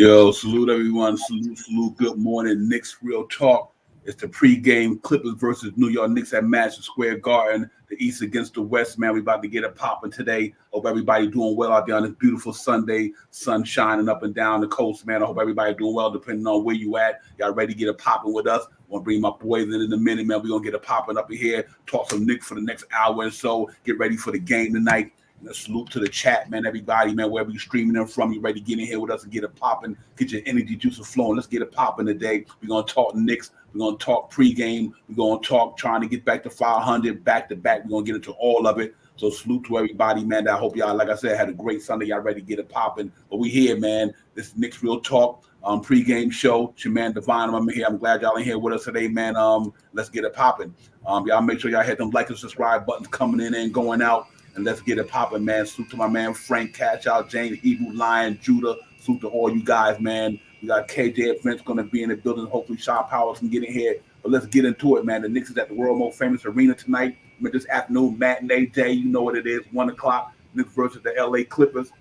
Yo, salute everyone. Salute. Good morning. Knicks Real Talk. It's the pregame Clippers versus New York Knicks at Madison Square Garden. The East against the West, man. We about to get it popping today. Hope everybody doing well out there on this beautiful Sunday. Sun shining up and down the coast, man. I hope everybody doing well, depending on where you at. Y'all ready to get it popping with us? I'm going to bring my boys in a minute, man. We're going to get it popping up in here. Talk some Knicks for the next hour or so. Get ready for the game tonight. And a salute to the chat, man. Everybody, man, wherever you're streaming them from, you ready to get in here with us and get it popping, get your energy juices flowing. Let's get it popping today. We're going to talk Knicks. We're going to talk pregame. We're going to talk trying to get back to 500, back to back. We're going to get into all of it. So salute to everybody, man. I hope y'all, like I said, had a great Sunday. Y'all ready to get it popping. But we here, man. This is Knicks Real Talk pregame show. It's your man Divine. I'm here. I'm glad y'all in here with us today, man. Let's get it popping. Y'all make sure y'all hit them like and subscribe buttons coming in and going out. And let's get it popping, man. Salute to my man Frank, Catch Out, James, Hebrew, Lion, Judah. Salute to all you guys, man. We got KJ events going to be in the building. Hopefully, Sean Powers can get in here. But let's get into it, man. The Knicks is at the world most famous arena tonight. This afternoon, matinee day. You know what it is, 1 o'clock. Knicks versus the LA Clippers.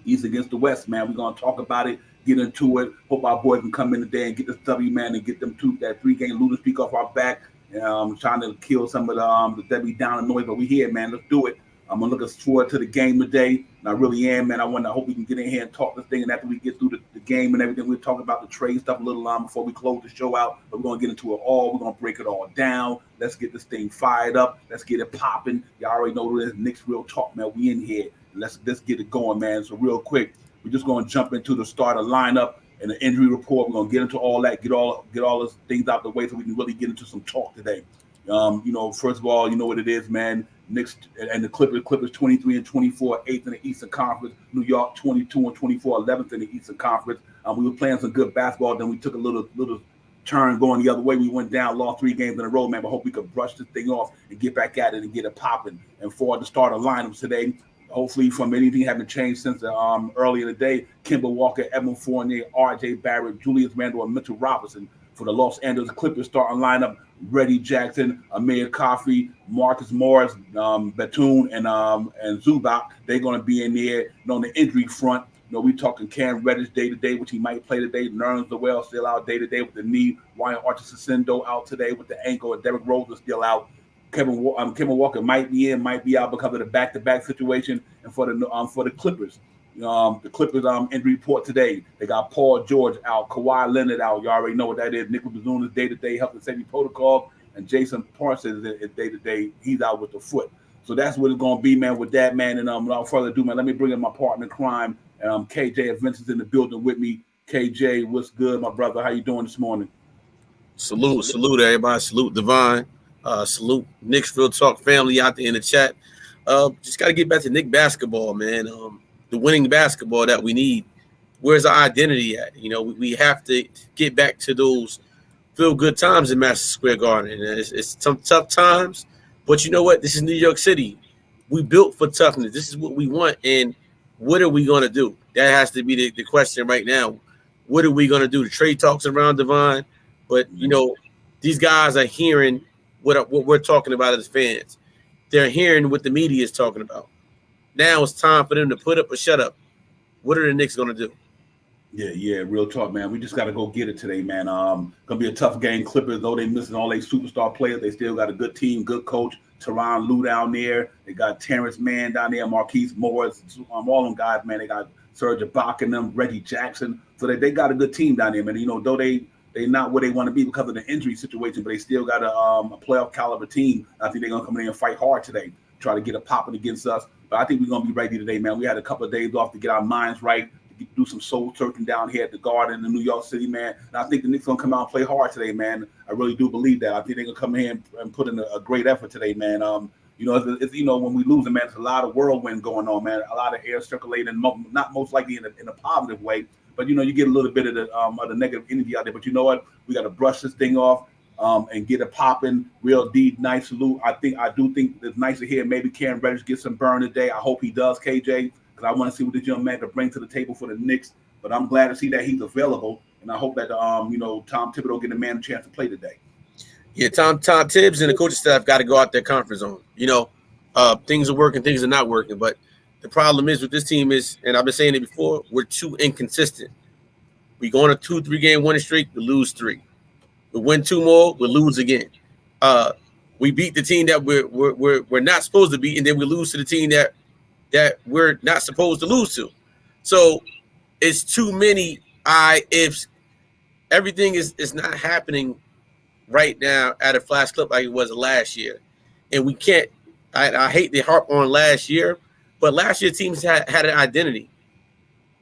East against the West, man. We're going to talk about it, get into it. Hope our boys can come in today and get this W, man, and get them that three-game losing streak off our back. Trying to kill some of the Debbie Down noise, but we here, man. Let's do it. I'm looking forward to the game today, and I really am, man. I hope we can get in here and talk this thing, and after we get through the game and everything, we'll talk about the trade stuff a little before we close the show out. But we're going to get into it all. We're going to break it all down. Let's get this thing fired up. Let's get it popping. Y'all already know what it is. Knicks Real Talk, man. We in here. Let's get it going, man. So real quick, we're just going to jump into the starter lineup and the injury report. We're going to get into all that, get all those things out the way so we can really get into some talk today. First of all, you know what it is, man. Knicks and the Clippers 23-24, 8th in the Eastern Conference. New York 22-24, 11th in the Eastern Conference. We were playing some good basketball. Then we took a little turn going the other way. We went down, lost 3 games in a row, man. But hope we could brush this thing off and get back at it and get it popping. And for the starter lineups today, hopefully from anything haven't changed since earlier today, Kemba Walker, Evan Fournier, R.J. Barrett, Julius Randle, and Mitchell Robinson. For the Los Angeles Clippers starting lineup, Reggie Jackson, Amir Coffey, Marcus Morris, Batum, and Zubac. They're going to be in there. On the injury front, we talking Cam Reddish day-to-day, which he might play today. Nerlens Noel still out day-to-day with the knee. Ryan Archibald out today with the ankle. And Derrick Rose is still out. Kevin Walker might be in, might be out because of the back-to-back situation. And for the Clippers, the Clippers injury report today. They got Paul George out, Kawhi Leonard out. You already know what that is. Nicholas Batum is day-to-day health and safety protocol, and Jason Parsons is day-to-day. He's out with the foot. So that's what it's going to be, man, with that, man. And without further ado, man, let me bring in my partner in crime. KJ Events is in the building with me. KJ, what's good, my brother? How you doing this morning? Salute everybody. Salute Divine. Salute Knicks Real Talk family out there in the chat. Just got to get back to Knick basketball, man. The winning basketball that we need. Where's our identity at? We have to get back to those feel-good times in Madison Square Garden. And it's some tough times, but you know what? This is New York City. We built for toughness. This is what we want, and what are we going to do? That has to be the question right now. What are we going to do? The trade talks around Divine, but, these guys are hearing what we're talking about as fans. They're hearing what the media is talking about. Now it's time for them to put up or shut up. What are the Knicks going to do? Yeah, real talk, man. We just got to go get it today, man. Going to be a tough game. Clippers, though they missing all their superstar players, they still got a good team, good coach. Tyronn Lue down there. They got Terrence Mann down there, Marquise Morris, all them guys, man. They got Serge Ibaka and them, Reggie Jackson. So they got a good team down there, man. Though they not where they want to be because of the injury situation, but they still got a playoff caliber team. I think they're going to come in and fight hard today, try to get a popping against us. But I think we're going to be ready today, man. We had a couple of days off to get our minds right, to do some soul searching down here at the Garden in New York City, man. And I think the Knicks going to come out and play hard today, man. I really do believe that. I think they're going to come in and put in a great effort today, man. It's when we lose, man, it's a lot of whirlwind going on, man. A lot of air circulating, not most likely in a positive way. But, you get a little bit of the negative energy out there. But you know what? We got to brush this thing off. And get it popping. Real deep, nice salute. I do think it's nice to hear maybe Cam Reddish get some burn today. I hope he does, KJ, because I want to see what this young man can bring to the table for the Knicks. But I'm glad to see that he's available, and I hope that Tom Thibodeau get the man a chance to play today. Yeah, Tom Tibbs and the coaching staff got to go out their comfort zone. Things are working, things are not working. But the problem is with this team is, and I've been saying it before, we're too inconsistent. We go on a 2-3 game winning streak, we lose 3. We win 2 more, we lose again. We beat the team that we're not supposed to beat, and then we lose to the team that we're not supposed to lose to. So it's too many ifs. Everything is not happening right now at a flash clip like it was last year. And we can't, I hate to harp on last year, but last year teams had an identity.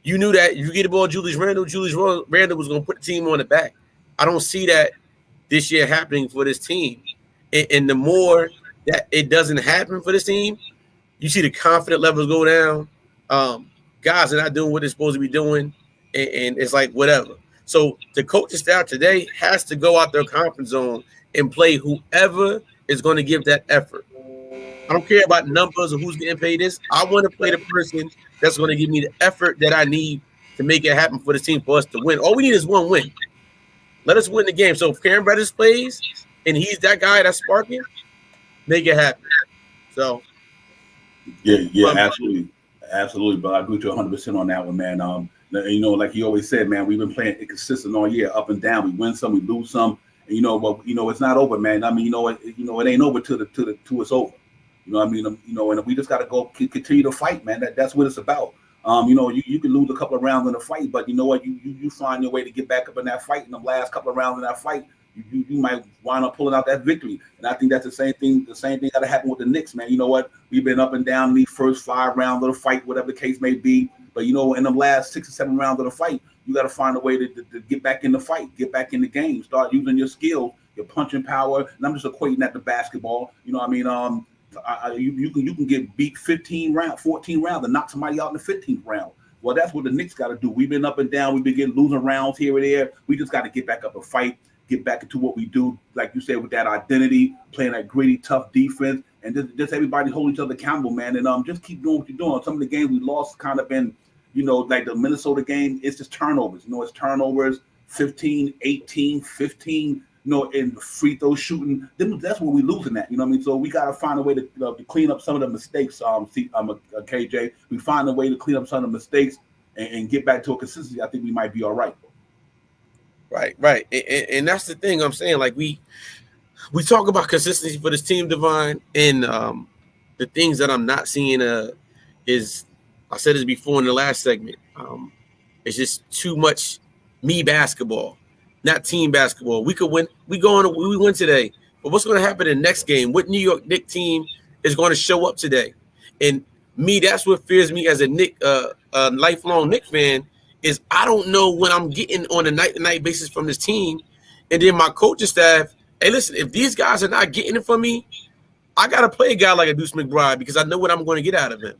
You knew that if you get the ball Julius Randle was going to put the team on the back. I don't see that this year happening for this team. And the more that it doesn't happen for this team, you see the confidence levels go down. Guys are not doing what they're supposed to be doing, and it's like whatever. So the coaching staff today has to go out their comfort zone and play whoever is going to give that effort. I don't care about numbers or who's getting paid this. I want to play the person that's going to give me the effort that I need to make it happen for the team for us to win. All we need is one win. Let us win the game. So if Karen Reddish plays and he's that guy that's sparking, make it happen. So yeah, absolutely. But I agree with you 100% on that one, man. Like you always said, man, we've been playing inconsistent all year, up and down. We win some, we lose some, and it's not over, man. I mean, it ain't over till it's over. And we just got to go continue to fight, man. That's what it's about. You can lose a couple of rounds in a fight, but you know what? You find your way to get back up in that fight. In the last couple of rounds in that fight, you might wind up pulling out that victory. And I think that's the same thing. The same thing got to happen with the Knicks, man. You know what? We've been up and down in the first 5 rounds of the fight, whatever the case may be. But in the last 6 or 7 rounds of the fight, you got to find a way to get back in the fight, get back in the game, start using your skill, your punching power. And I'm just equating that to basketball. You can get beat 14 rounds and knock somebody out in the 15th round. Well, that's what the Knicks got to do. We've been up and down. We've been losing rounds here and there. We just got to get back up and fight, get back into what we do, like you said, with that identity, playing that gritty, tough defense, and just everybody hold each other accountable, man. And just keep doing what you're doing. Some of the games we lost kind of been, like the Minnesota game, it's just turnovers. It's turnovers, 15, 18, 15. In free throw shooting, that's where we're losing at. So we got to find a way to clean up some of the mistakes. KJ, we find a way to clean up some of the mistakes and get back to a consistency. I think we might be all right. Right. And that's the thing I'm saying. Like we talk about consistency for this team, Divine, and the things that I'm not seeing is, I said this before in the last segment. It's just too much me basketball. Not team basketball. We could win. We win today. But what's going to happen in the next game? What New York Knicks team is going to show up today? And that's what fears me as a lifelong Knicks fan, is I don't know when I'm getting on a night-to-night basis from this team. And then my coaching staff, hey, listen, if these guys are not getting it from me, I got to play a guy like a Deuce McBride because I know what I'm going to get out of him.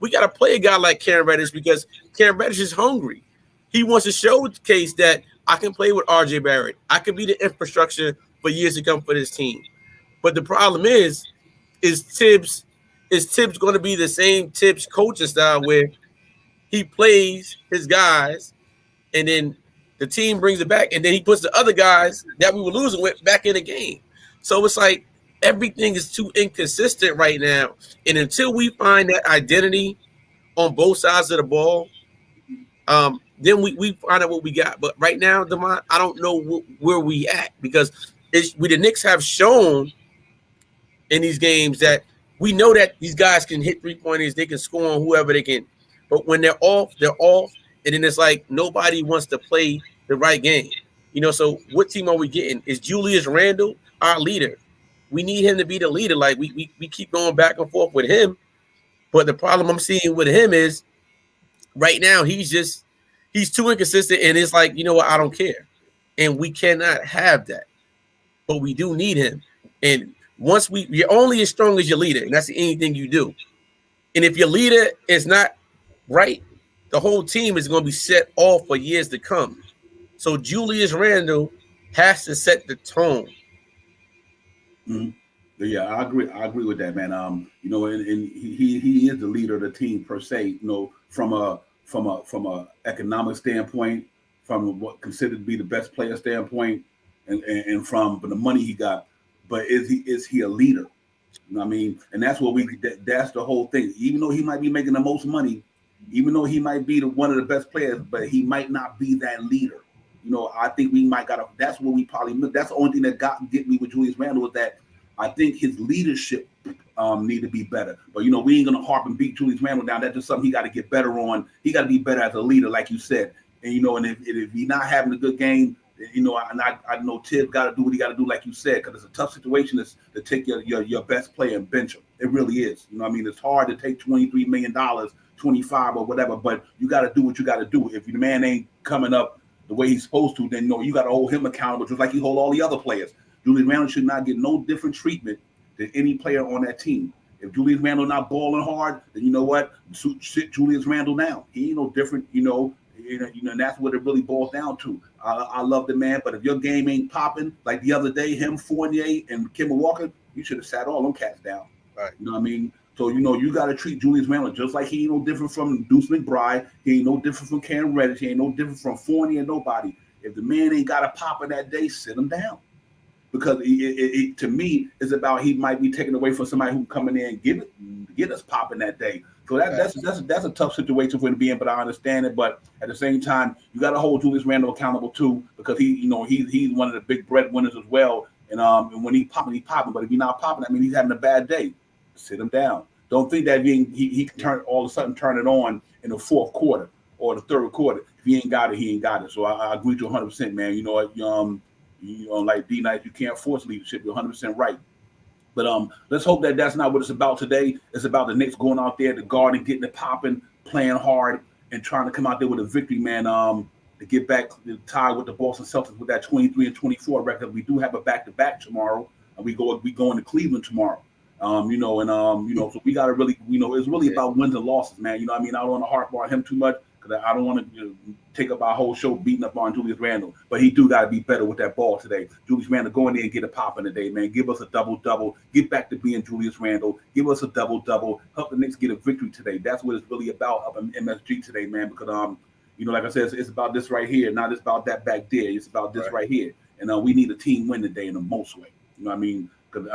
We got to play a guy like Karen Reddish because Karen Reddish is hungry. He wants to showcase that I can play with RJ Barrett. I can be the infrastructure for years to come for this team. But the problem is Tibbs going to be the same Tibbs coaching style where he plays his guys and then the team brings it back and then he puts the other guys that we were losing with back in the game. So it's like everything is too inconsistent right now. And until we find that identity on both sides of the ball, then we find out what we got. But right now, Demont, I don't know where we at because the Knicks have shown in these games that we know that these guys can hit 3-pointers, they can score on whoever they can. But when they're off, and then it's like nobody wants to play the right game. So what team are we getting? Is Julius Randle our leader? We need him to be the leader. Like we keep going back and forth with him. But the problem I'm seeing with him is right now he's too inconsistent, and it's like, I don't care. And we cannot have that. But we do need him. And once you're only as strong as your leader, and that's anything you do. And if your leader is not right, the whole team is going to be set off for years to come. So Julius Randle has to set the tone. Mm-hmm. Yeah, I agree with that, man. And he is the leader of the team per se. From a economic standpoint, from what considered to be the best player standpoint, and from the money he got. But is he a leader? And that's what that's the whole thing. Even though he might be making the most money, even though he might be one of the best players, but he might not be that leader. I think we might got to. That's what we probably. That's the only thing that get me with Julius Randle is that I think his leadership need to be better. But we ain't gonna harp and beat Julius Randle down. That's just something he got to get better on. He got to be better as a leader, like you said. And and if he's not having a good game, I know Tibbs got to do what he got to do, like you said, because it's a tough situation to take your best player and bench him. It really is. It's hard to take $23 million, 25 or whatever, but you got to do what you got to do. If the man ain't coming up the way he's supposed to, then you got to hold him accountable, just like you hold all the other players. Julius Randle should not get no different treatment than any player on that team. If Julius Randle not balling hard, then you know what? Sit Julius Randle down. He ain't no different, and that's what it really boils down to. I love the man, but if your game ain't popping, like the other day, him, Fournier, and Kemba Walker, you should have sat all them cats down. Right. You know what I mean? So, you got to treat Julius Randle just like he ain't no different from Deuce McBride. He ain't no different from Cam Reddish. He ain't no different from Fournier, nobody. If the man ain't got a pop in that day, sit him down. Because it to me, is about he might be taken away from somebody who come in there and get us popping that day. So that's a tough situation for him to be in, but I understand it. But at the same time, you got to hold Julius Randle accountable too, because he's one of the big breadwinners as well. And when he's popping. But if he's not popping, I mean, he's having a bad day. Sit him down. Don't think that he can all of a sudden turn it on in the fourth quarter or the third quarter. If he ain't got it, he ain't got it. So I agree to 100%, man. You know what? Like D-Night, you can't force leadership. You're 100% right. But let's hope that that's not what it's about today. It's about the Knicks going out there, the Garden, getting it popping, playing hard, and trying to come out there with a victory, man. To get back to tie with the Boston Celtics with that 23-24 record. We do have a back-to-back tomorrow, and we go into Cleveland tomorrow. So we got to really, it's really about wins and losses, man. I don't want to harp on him too much, because I don't want to take up our whole show beating up on Julius Randle. But he do got to be better with that ball today. Julius Randle, go in there and get a pop in today, man. Give us a double-double. Get back to being Julius Randle. Give us a double-double. Help the Knicks get a victory today. That's what it's really about up in MSG today, man, because, like I said, it's about this right here, not it's about that back there. It's about this right here. And we need a team win today in the most way. You know what I mean? Because,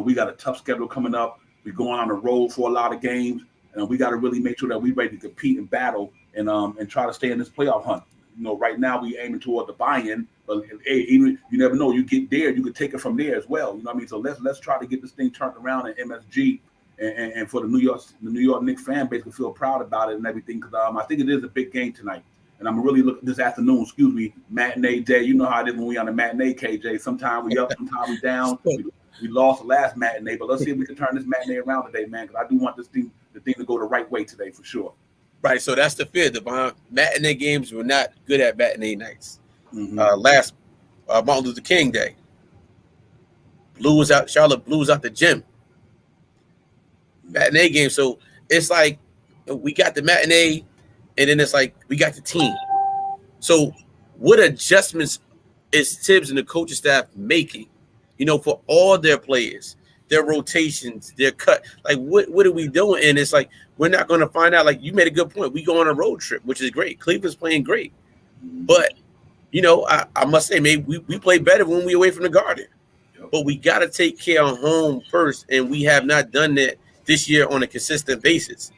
we got a tough schedule coming up. We're going on the road for a lot of games. And we got to really make sure that we're ready to compete and battle and try to stay in this playoff hunt. Right now we aiming toward the buy-in, but hey, even you never know. You get there, you could take it from there as well. You know what I mean? So let's try to get this thing turned around in MSG, and for the New York Knicks fan base to feel proud about it and everything. Because I think it is a big game tonight, and I'm really looking this afternoon. Matinee day. You know how it is when we on the matinee, KJ. Sometimes we up, sometimes we down. We lost the last matinee, but let's see if we can turn this matinee around today, man. Because I do want the thing to go the right way today for sure. Right, so that's the fear. The matinee games were not good at matinee nights. Mm-hmm. Last Martin Luther King Day, Charlotte Blues out the gym. Matinee game, so it's like we got the matinee, and then it's like we got the team. So what adjustments is Tibbs and the coaching staff making, for all their players, their rotations, their cut? Like, what are we doing? And it's like, we're not going to find out. Like, you made a good point. We go on a road trip, which is great. Cleveland's playing great. But, I must say, maybe we play better when we're away from the Garden. But we got to take care of home first, and we have not done that this year on a consistent basis.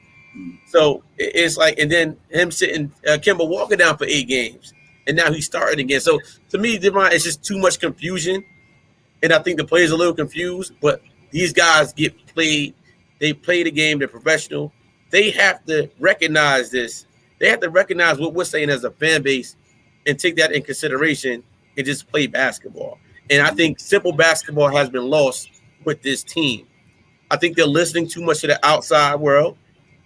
So it's like, and then him sitting Kemba Walker down for 8 games, and now he's starting again. So to me, Devon, it's just too much confusion. And I think the players are a little confused, but these guys get played. They play the game. They're professional. They have to recognize this. They have to recognize what we're saying as a fan base and take that in consideration and just play basketball. And I think simple basketball has been lost with this team. I think they're listening too much to the outside world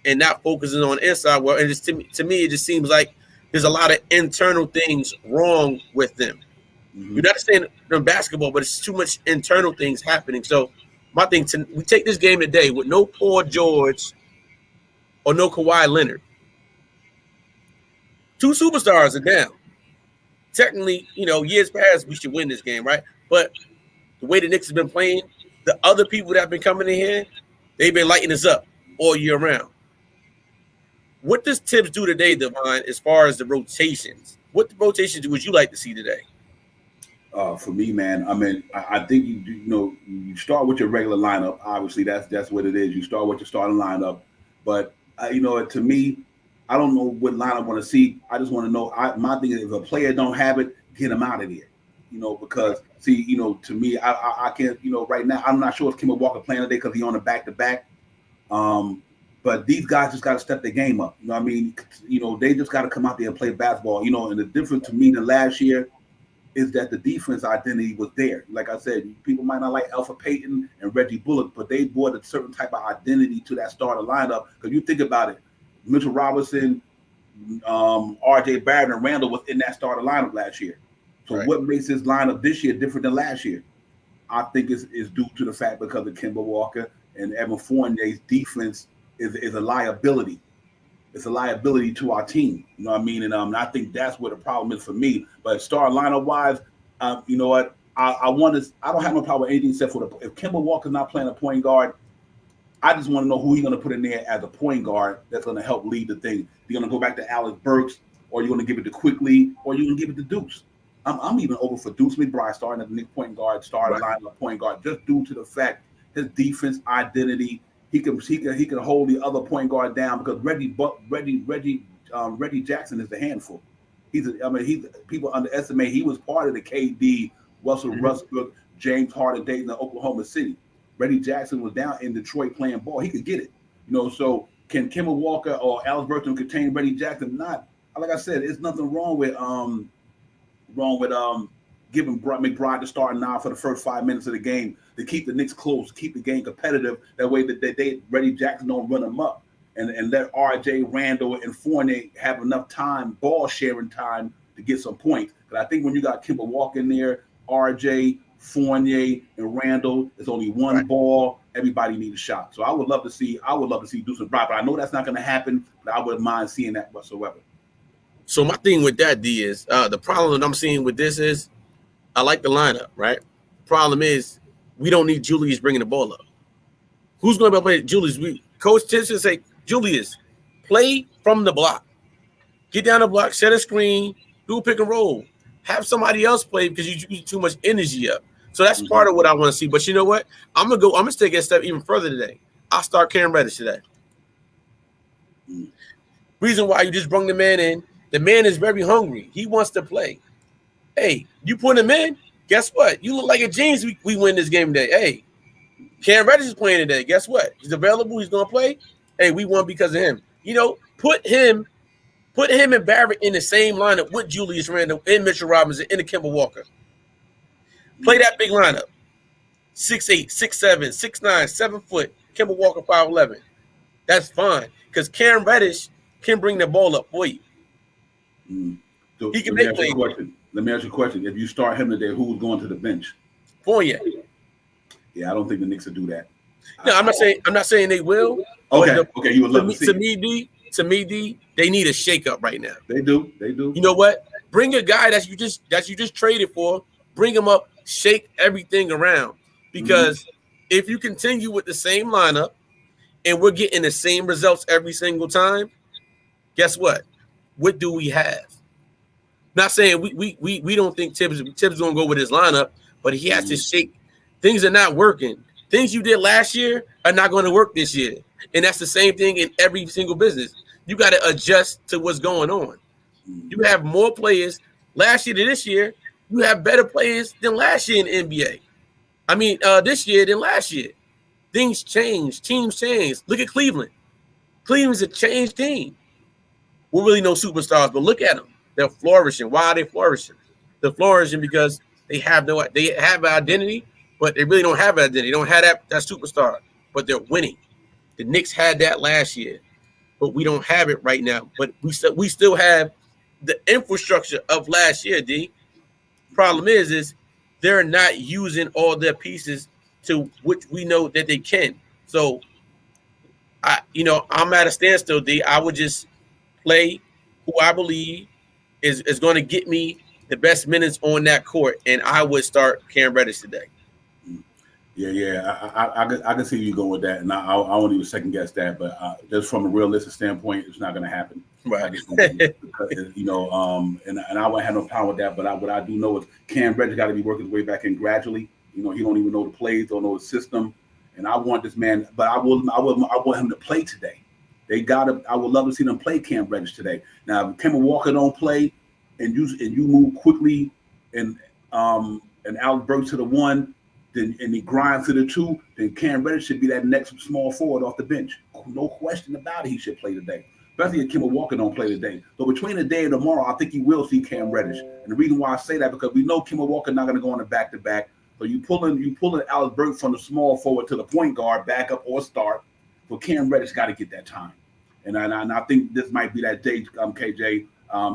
and not focusing on the inside world. And just to me, it just seems like there's a lot of internal things wrong with them. Mm-hmm. You're not saying they're basketball, but it's too much internal things happening. So my thing, we take this game today with no Paul George or no Kawhi Leonard. 2 superstars are down. Technically, years past, we should win this game, right? But the way the Knicks have been playing, the other people that have been coming in here, they've been lighting us up all year round. What does Tibbs do today, Devon, as far as the rotations? What rotations would you like to see today? For me, man, I think you start with your regular lineup. Obviously, that's what it is. You start with your starting lineup. But to me, I don't know what line I want to see. I just want to know. My thing is, if a player don't have it, get him out of there. Because see, to me, I can't. Right now, I'm not sure if Kemba Walker playing today because he's on a back-to-back. But these guys just got to step their game up. I mean? They just got to come out there and play basketball. And the difference to me than last year is that the defense identity was there. Like I said, people might not like Alpha Payton and Reggie Bullock, but they brought a certain type of identity to that starter lineup. Because you think about it, Mitchell Robinson, R.J. Barrett, and Randall was in that starter lineup last year. So right. What makes this lineup this year different than last year? I think is due to the fact because of Kemba Walker and Evan Fournier's defense is a liability. It's a liability to our team. You know what I mean? And I think that's where the problem is for me. But star lineup wise, you know what? I don't have no problem with anything except for if Kemba Walker's not playing a point guard, I just want to know who he's going to put in there as a point guard that's going to help lead the thing. You're going to go back to Alex Burks, or you're going to give it to Quickly, or you're going to give it to Deuce. I'm even over for Deuce McBride starting as the Knicks point guard, starting lineup point guard, just due to the fact his defense identity. He can hold the other point guard down because Reggie Jackson is a handful. People underestimate he was part of the KD, Russell Westbrook, James Harden days in Oklahoma City. Reggie Jackson was down in Detroit playing ball. He could get it. So can Kemba Walker or Alex Burton contain Reggie Jackson? Not. Like I said, there's nothing wrong with giving McBride the starting now for the first 5 minutes of the game to keep the Knicks close, keep the game competitive. That way that Reggie Jackson don't run them up and let R.J. Randall and Fournier have enough time, ball sharing time to get some points. But I think when you got Kemba Walker in there, R.J., Fournier, and Randall, it's only one ball. Everybody needs a shot. So I would love to see Deuce McBride, but I know that's not going to happen. But I wouldn't mind seeing that whatsoever. So my thing with that, D, is the problem that I'm seeing with this is I like the lineup, right? Problem is we don't need Julius bringing the ball up. Who's going to play Julius? Coach Tibbs should say, Julius, play from the block. Get down the block, set a screen, do a pick and roll. Have somebody else play because you use too much energy up. So that's part of what I want to see. But you know what? I'm gonna take a step even further today. I'll start Cam Reddish today. Reason why you just brought the man in. The man is very hungry. He wants to play. Hey, you put him in, guess what? You look like a genius. We win this game today. Hey, Cam Reddish is playing today. Guess what? He's available. He's going to play. Hey, we won because of him. Put him and Barrett in the same lineup with Julius Randle and Mitchell Robinson and the Kemba Walker. Play that big lineup. 6'8", 6'7", 6'9", 7 foot. Kemba Walker 5'11". That's fine because Cam Reddish can bring the ball up for you. So he can make plays. Let me ask you a question. If you start him today, who's going to the bench? Fournier. Yeah, I don't think the Knicks will do that. No, I'm not saying they will. Okay, you would love to see. To me, D, they need a shakeup right now. They do. You know what? Bring a guy that you just traded for. Bring him up. Shake everything around. Because if you continue with the same lineup and we're getting the same results every single time, guess what? What do we have? Not saying we don't think Tibbs gonna go with his lineup, but he has to shake. Things are not working. Things you did last year are not going to work this year, and that's the same thing in every single business. You got to adjust to what's going on. You have more players last year to this year. You have better players than last year in the NBA. I mean, this year than last year. Things change. Teams change. Look at Cleveland. Cleveland's a changed team. We're really no superstars, but look at them. They're flourishing. Why are they flourishing? They're flourishing because they have an identity, but they really don't have an identity. They don't have that superstar, but they're winning. The Knicks had that last year, but we don't have it right now. But we still have the infrastructure of last year, D. Problem is they're not using all their pieces to which we know that they can. So, I'm at a standstill, D. I would just play who I believe is going to get me the best minutes on that court, and I would start Cam Reddish today. Yeah, I can see you going with that, and I won't even second guess that. But just from a realistic standpoint, it's not going to happen, right? Because, and I won't have no problem with that. But what I do know is Cam Reddish got to be working his way back in gradually. He don't even know the plays, don't know the system, and I want this man. But I want him to play today. They got to. I would love to see them play Cam Reddish today. Now, if Kemba Walker don't play, and you move quickly, and Alex Burks to the 1, then and he grinds to the 2, then Cam Reddish should be that next small forward off the bench. No question about it. He should play today. Especially if Kemba Walker don't play today. So between today and tomorrow, I think you will see Cam Reddish. And the reason why I say that because we know Kemba Walker not going to go on the back-to-back. So you pulling Alex Burks from the small forward to the point guard, backup or start. But Cam Reddish got to get that time. And I think this might be that day, KJ.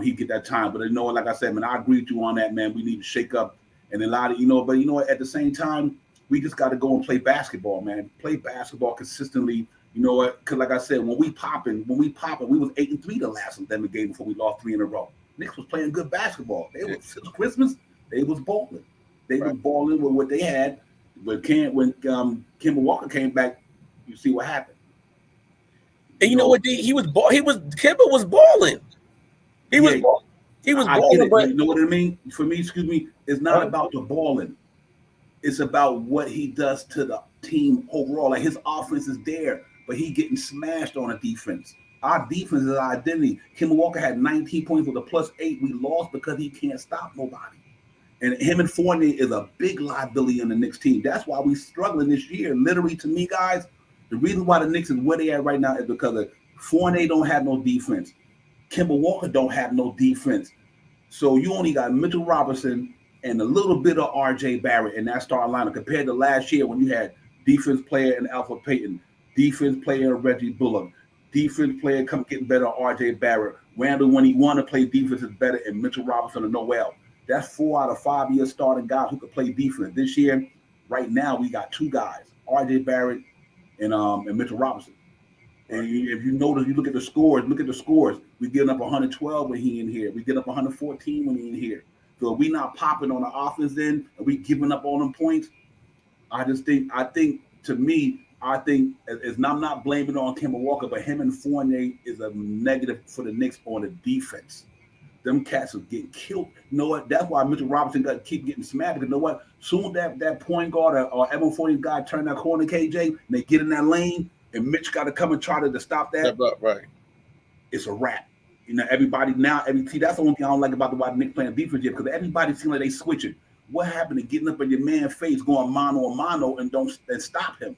He get that time. But like I said, man, I agree with you on that, man. We need to shake up and a lot of, but at the same time, we just got to go and play basketball, man. Play basketball consistently. You know what? Because like I said, when we popping, we was 8-3 the last game before we lost 3 in a row. Knicks was playing good basketball. Since Christmas, they was balling. They was balling with what they had. But when Kemba Walker came back, you see what happened. And you know what? Kemba was balling. He was balling. But you know what I mean? For me, it's not about the balling. It's about what he does to the team overall. Like his offense is there, but he getting smashed on a defense. Our defense is our identity. Kemba Walker had 19 points with a +8. We lost because he can't stop nobody. And him and Fournier is a big liability on the Knicks team. That's why we're struggling this year. Literally, to me, guys, the reason why the Knicks is where they at right now is because of Fournier don't have no defense. Kemba Walker don't have no defense. So you only got Mitchell Robinson and a little bit of R.J. Barrett in that starting lineup compared to last year when you had defense player in Alpha Payton, defense player in Reggie Bullock, defense player getting better R.J. Barrett. Randall, when he want to play defense, is better, and Mitchell Robinson and Noel. That's 4 out of 5 year starting guys who could play defense. This year, right now, we got 2 guys, R.J. Barrett and Mitchell Robinson. And if you notice, you look at the scores. We getting up 112 when he in here. We get up 114 when he in here. So if we not popping on the offense end and we giving up on them points, I think I'm not blaming it on Kemba Walker, but him and Fournier is a negative for the Knicks on the defense. Them cats are getting killed. You know what? That's why Mitchell Robinson got to keep getting smacked. Because you know what? Soon that point guard or Evan Fournier guy turn that corner, KJ, and they get in that lane, and Mitch got to come and try to stop that. Right. It's a wrap. Everybody now, that's the only thing I don't like about the way the Knicks playing defense yet, because everybody seems like they switching. What happened to getting up in your man's face, going mano a mano, and stop him?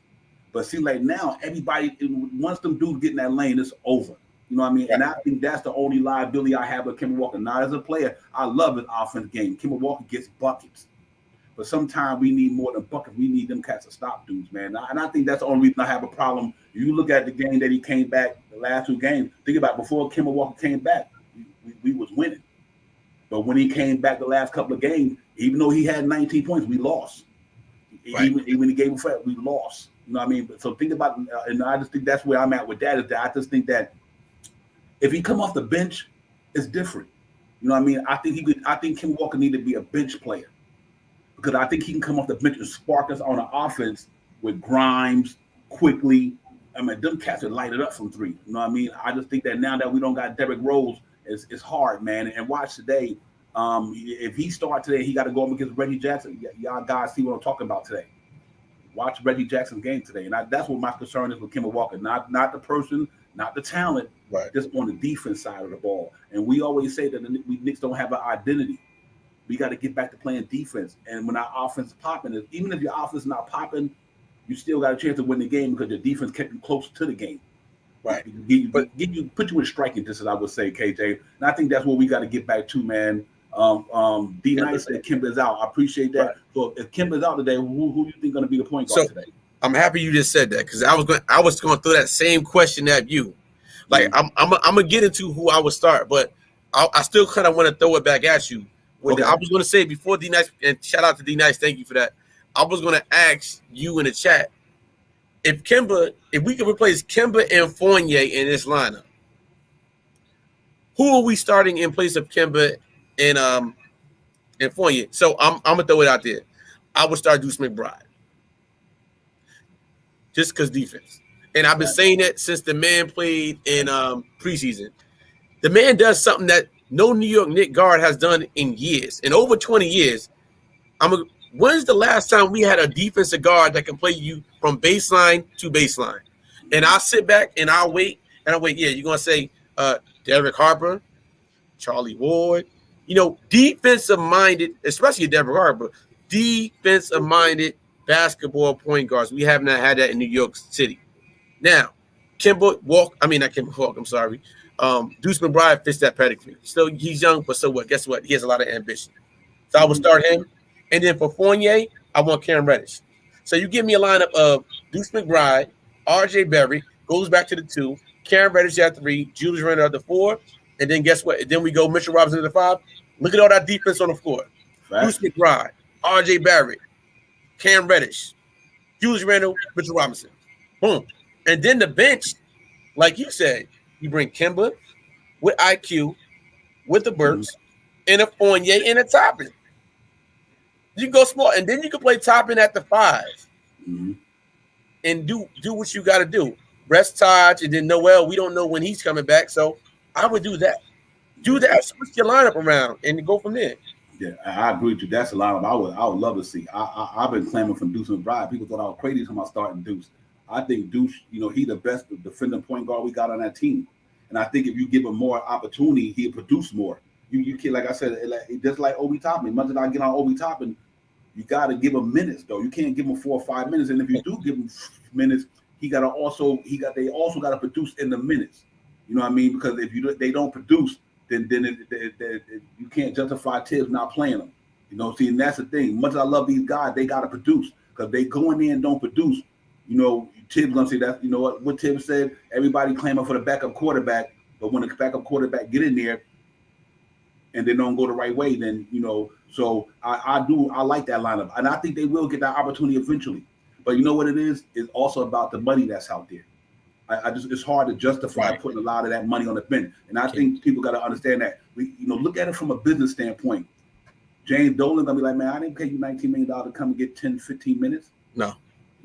But see, like now, everybody, once them dudes get in that lane, it's over. You know what I mean? Right. And I think that's the only liability I have with Kemba Walker. Not as a player, I love his offense game. Kemba Walker gets buckets. But sometimes we need more than buckets. We need them cats to stop dudes, man. And I think that's the only reason I have a problem. You look at the game that he came back, the last 2 games, think about it, before Kemba Walker came back, we was winning. But when he came back the last couple of games, even though he had 19 points, we lost. Right. Even the game before, we lost. You know what I mean? So think about, and I just think that's where I'm at with that, is that I just think that if he come off the bench, it's different. You know what I mean? I think Kemba Walker need to be a bench player, because I think he can come off the bench and spark us on the offense with Grimes quickly. I mean, them cats are lighted up from 3. You know what I mean? I just think that now that we don't got Derrick Rose, it's hard, man. And watch today. If he start today, he got to go up against Reggie Jackson. Y'all guys see what I'm talking about today. Watch Reggie Jackson's game today. And that's what my concern is with Kemba Walker. Not the person, not the talent, right, just on the defense side of the ball. And we always say that the Knicks don't have an identity. We got to get back to playing defense. And when our offense is popping, even if your offense is not popping, you still got a chance to win the game because your defense kept you close to the game. Right. Put you in striking distance, I would say, KJ. And I think that's what we got to get back to, man. D-Nice said Kemba's out. I appreciate that. Right. So if Kemba's out today, who you think going to be the point guard today? I'm happy you just said that, because I was going to throw that same question at you. Like, I'm gonna get into who I would start, but I still kind of want to throw it back at you. Okay. I was going to say before D-Nice, and shout out to D-Nice, thank you for that. I was going to ask you in the chat, if we could replace Kemba and Fournier in this lineup, who are we starting in place of Kemba and Fournier? So I'm gonna throw it out there. I would start Deuce McBride, just because defense. And I've been saying that since the man played in preseason. The man does something that no New York Knicks guard has done in years, in over 20 years. When's the last time we had a defensive guard that can play you from baseline to baseline? And I'll sit back and I'll wait, And you're gonna say Derek Harper, Charlie Ward, defensive minded, especially Derek Harper, defensive minded basketball point guards. We have not had that in New York City. Now, not Kimba Walk, I'm sorry. Deuce McBride fits that pedigree. Still, he's young, but so what? Guess what? He has a lot of ambition. So I will start him. And then for Fournier, I want Cam Reddish. So you give me a lineup of Deuce McBride, RJ Berry, goes back to the 2, Cam Reddish at 3, Julius Randle at the 4, and then guess what? Then we go Mitchell Robinson at the 5. Look at all that defense on the floor. Right. Deuce McBride, RJ Barrett, Cam Reddish, Julius Randle, Mitchell Robinson. Boom. And then the bench, like you said, you bring Kimba with IQ, with the Burks, and a Fournier and a Toppin. You go small, and then you can play Toppin at the 5 and do what you got to do. Rest Taj, and then Noel, we don't know when he's coming back, so I would do that. Do that, switch your lineup around, and go from there. Yeah, I agree with you. That's a lineup I would love to see. I've been clamoring from Deuce McBride. People thought I was crazy when I started Deuce. I think Deuce, he's the best defending point guard we got on that team. And I think if you give him more opportunity, he'll produce more. You can't, like I said, just like Obi Toppin. Much as I get on Obi Toppin, you got to give him minutes, though. You can't give him 4 or 5 minutes. And if you do give him minutes, they also got to produce in the minutes. You know what I mean? Because if they don't produce, then you can't justify Tibbs not playing them. See, and that's the thing. Much as I love these guys, they got to produce. Because they go in there and don't produce, Tibbs gonna say that. What Tibbs said, everybody claiming for the backup quarterback, but when the backup quarterback get in there and they don't go the right way, then so I like that lineup, and I think they will get that opportunity eventually. But you know what it is? It's also about the money that's out there. It's hard to justify putting a lot of that money on the bench, and I think people got to understand that. We look at it from a business standpoint. James Dolan gonna be like, man, I didn't pay you $19 million to come and get 10, 15 minutes. No.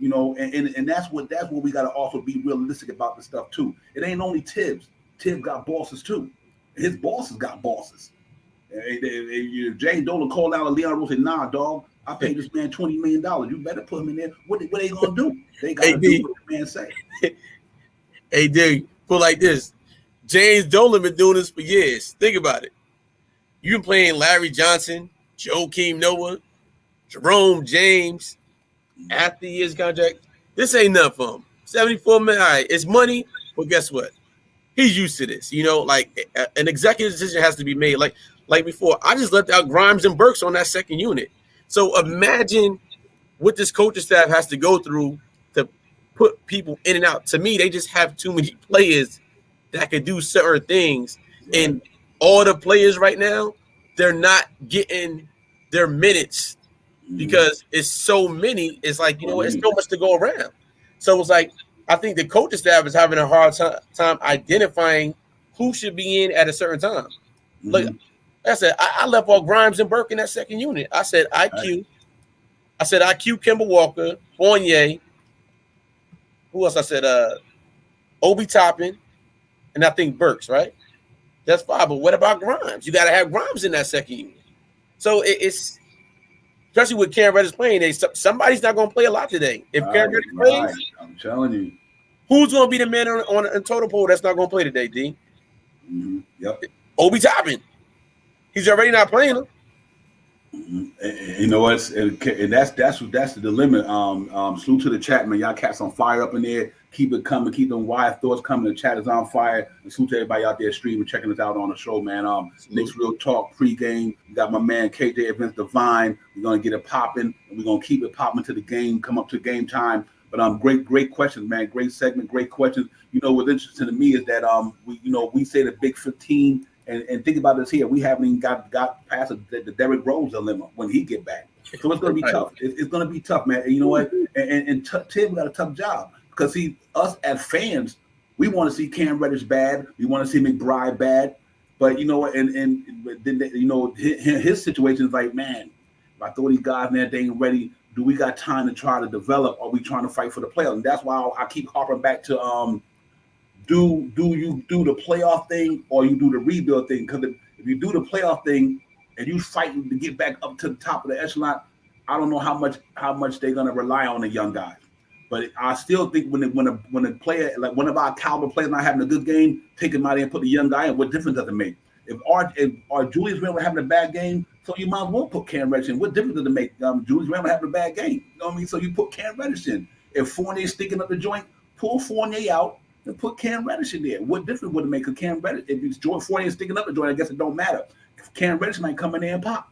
And that's what we got to also be realistic about the stuff too. It ain't only Tibbs. Tibbs got bosses too. His bosses got bosses. James Dolan called out Leon Rose and said, nah, dog, I paid this man $20 million. You better put him in there. What they gonna do? They gotta do what the man say. Hey, dude, put like this. James Dolan been doing this for years. Think about it. You've been playing Larry Johnson, Joakim Noah, Jerome James. After his contract, this ain't nothing for him. $74 million. All right, it's money, but guess what? He's used to this. Like an executive decision has to be made. Like before, I just left out Grimes and Burks on that second unit. So imagine what this coaching staff has to go through to put people in and out. To me, they just have too many players that could do certain things. Right. And all the players right now, they're not getting their minutes. Because it's so many, it's like, it's so much to go around. So it's like, I think the coaching staff is having a hard time identifying who should be in at a certain time. Look, I said, I left all Grimes and Burke in that second unit. I said IQ. I said IQ, Kimba Walker, Fournier. Who else? I said Obi Toppin, and I think Burks, right? That's 5. But what about Grimes? You got to have Grimes in that second unit. So it's... Especially with Cam Reddish playing, somebody's not going to play a lot today. If Cam Reddish plays, I'm telling you, who's going to be the man on a total poll that's not going to play today, D? Yep. Obi Toppin. He's already not playing him. And that's the limit. Salute to the chat, man. Y'all cats on fire up in there. Keep it coming. Keep them wide thoughts coming. The chat is on fire. And salute to everybody out there streaming, checking us out on the show, man. Knicks Real Talk pregame. We got my man KJ Events Divine. We're gonna get it popping, and we're gonna keep it popping to the game. Come up to game time. But great questions, man. Great segment. Great questions. What's interesting to me is that we say the Big 15. And think about this here. We haven't even got past the Derrick Rose dilemma when he get back. So it's going to be tough. It's going to be tough, man. And you know what? And Tim got a tough job because us as fans, we want to see Cam Reddish bad. We want to see McBride bad. But you know what? And then his situation is like, man, if I throw these guys in there, they ain't ready. Do we got time to try to develop? Or are we trying to fight for the playoffs? And that's why I keep harping back to do you do the playoff thing or you do the rebuild thing? Because if you do the playoff thing and you fighting to get back up to the top of the echelon, I don't know how much they're gonna rely on the young guys. But I still think when a player, like one of our caliber players not having a good game, take him out there and put the young guy in, what difference does it make? If our Julius Randle having a bad game, so you might as well put Cam Reddish in. What difference does it make? Julius Randle having a bad game. You know what I mean? So you put Cam Reddish in. If Fournier's sticking up the joint, pull Fournier out and put Cam Reddish in there. What difference would it make? Because Cam Reddish, if it's Fournier sticking up the joint, I guess it don't matter. Cam Reddish might come in there and pop.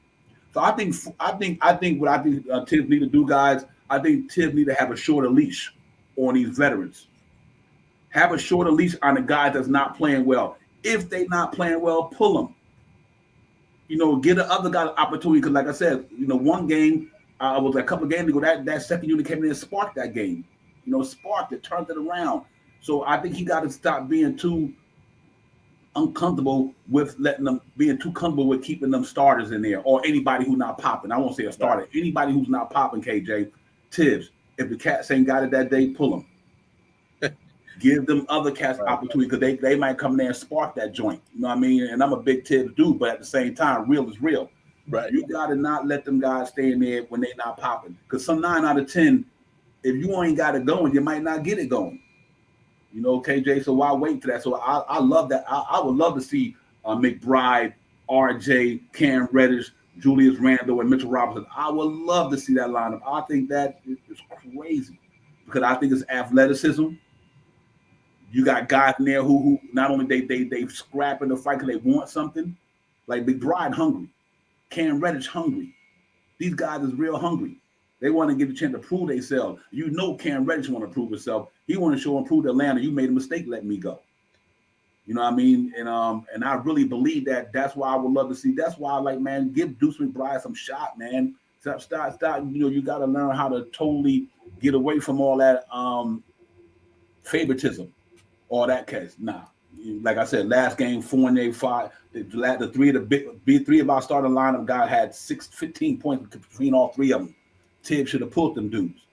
So I think what Tibbs need to do, guys. I think Tibbs need to have a shorter leash on these veterans. Have a shorter leash on the guys that's not playing well. If they not playing well, pull them. Get the other guy the opportunity. Because like I said, one game, was a couple of games ago, that second unit came in and sparked that game. Sparked it, turned it around. So I think he got to stop being too uncomfortable with keeping them starters in there, or anybody who's not popping. I won't say a starter. Anybody who's not popping, KJ, Tibbs. If the Cats ain't got it that day, pull them. Give them other cats opportunity, because they might come there and spark that joint. You know what I mean? And I'm a big Tibbs dude, but at the same time, real is real. Right. You got to not let them guys stay in there when they're not popping. Because some 9 out of 10, if you ain't got it going, you might not get it going. KJ, so why wait for that? So I love that. I would love to see McBride, RJ, Cam Reddish, Julius Randle, and Mitchell Robinson. I would love to see that lineup. I think that is crazy, because I think it's athleticism. You got guys in there who not only they scrap in the fight because they want something, like McBride hungry, Cam Reddish hungry. These guys is real hungry. They want to get a chance to prove themselves. Cam Reddish want to prove himself. He want to show and prove to Atlanta, you made a mistake, let me go. You know what I mean? And I really believe that. That's why I would love to see. That's why I like, man, give Deuce McBride some shot, man. Stop. You got to learn how to totally get away from all that favoritism, all that case. Nah. Like I said, last game, Fournier, 5. The three of our starting lineup guys had 15 points between all three of them. Tibbs should have pulled them dudes.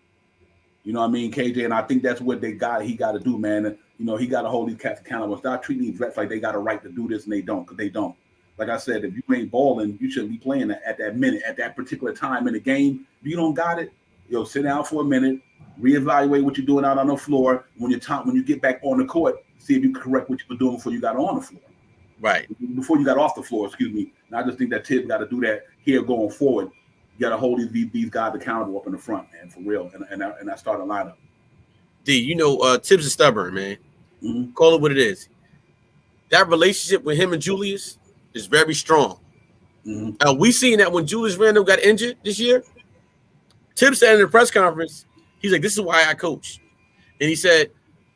You know what I mean, KJ? And I think that's what he got to do, man. He got to hold these cats accountable. Stop treating these vets like they got a right to do this, and they don't, because they don't. Like I said, if you ain't balling, you shouldn't be playing at that minute, at that particular time in the game. If you don't got it, sit down for a minute, reevaluate what you're doing out on the floor. When you get back on the court, see if you can correct what you were doing before you got on the floor. Right. Before you got off the floor, excuse me. And I just think that Tibbs got to do that here going forward. You got to hold these guys accountable up in the front, man, for real. And I start a lineup. D, Tibbs is stubborn, man. Mm-hmm. Call it what it is. That relationship with him and Julius is very strong. Mm-hmm. We seen that when Julius Randle got injured this year. Tibbs said in the press conference, he's like, "This is why I coach," and he said,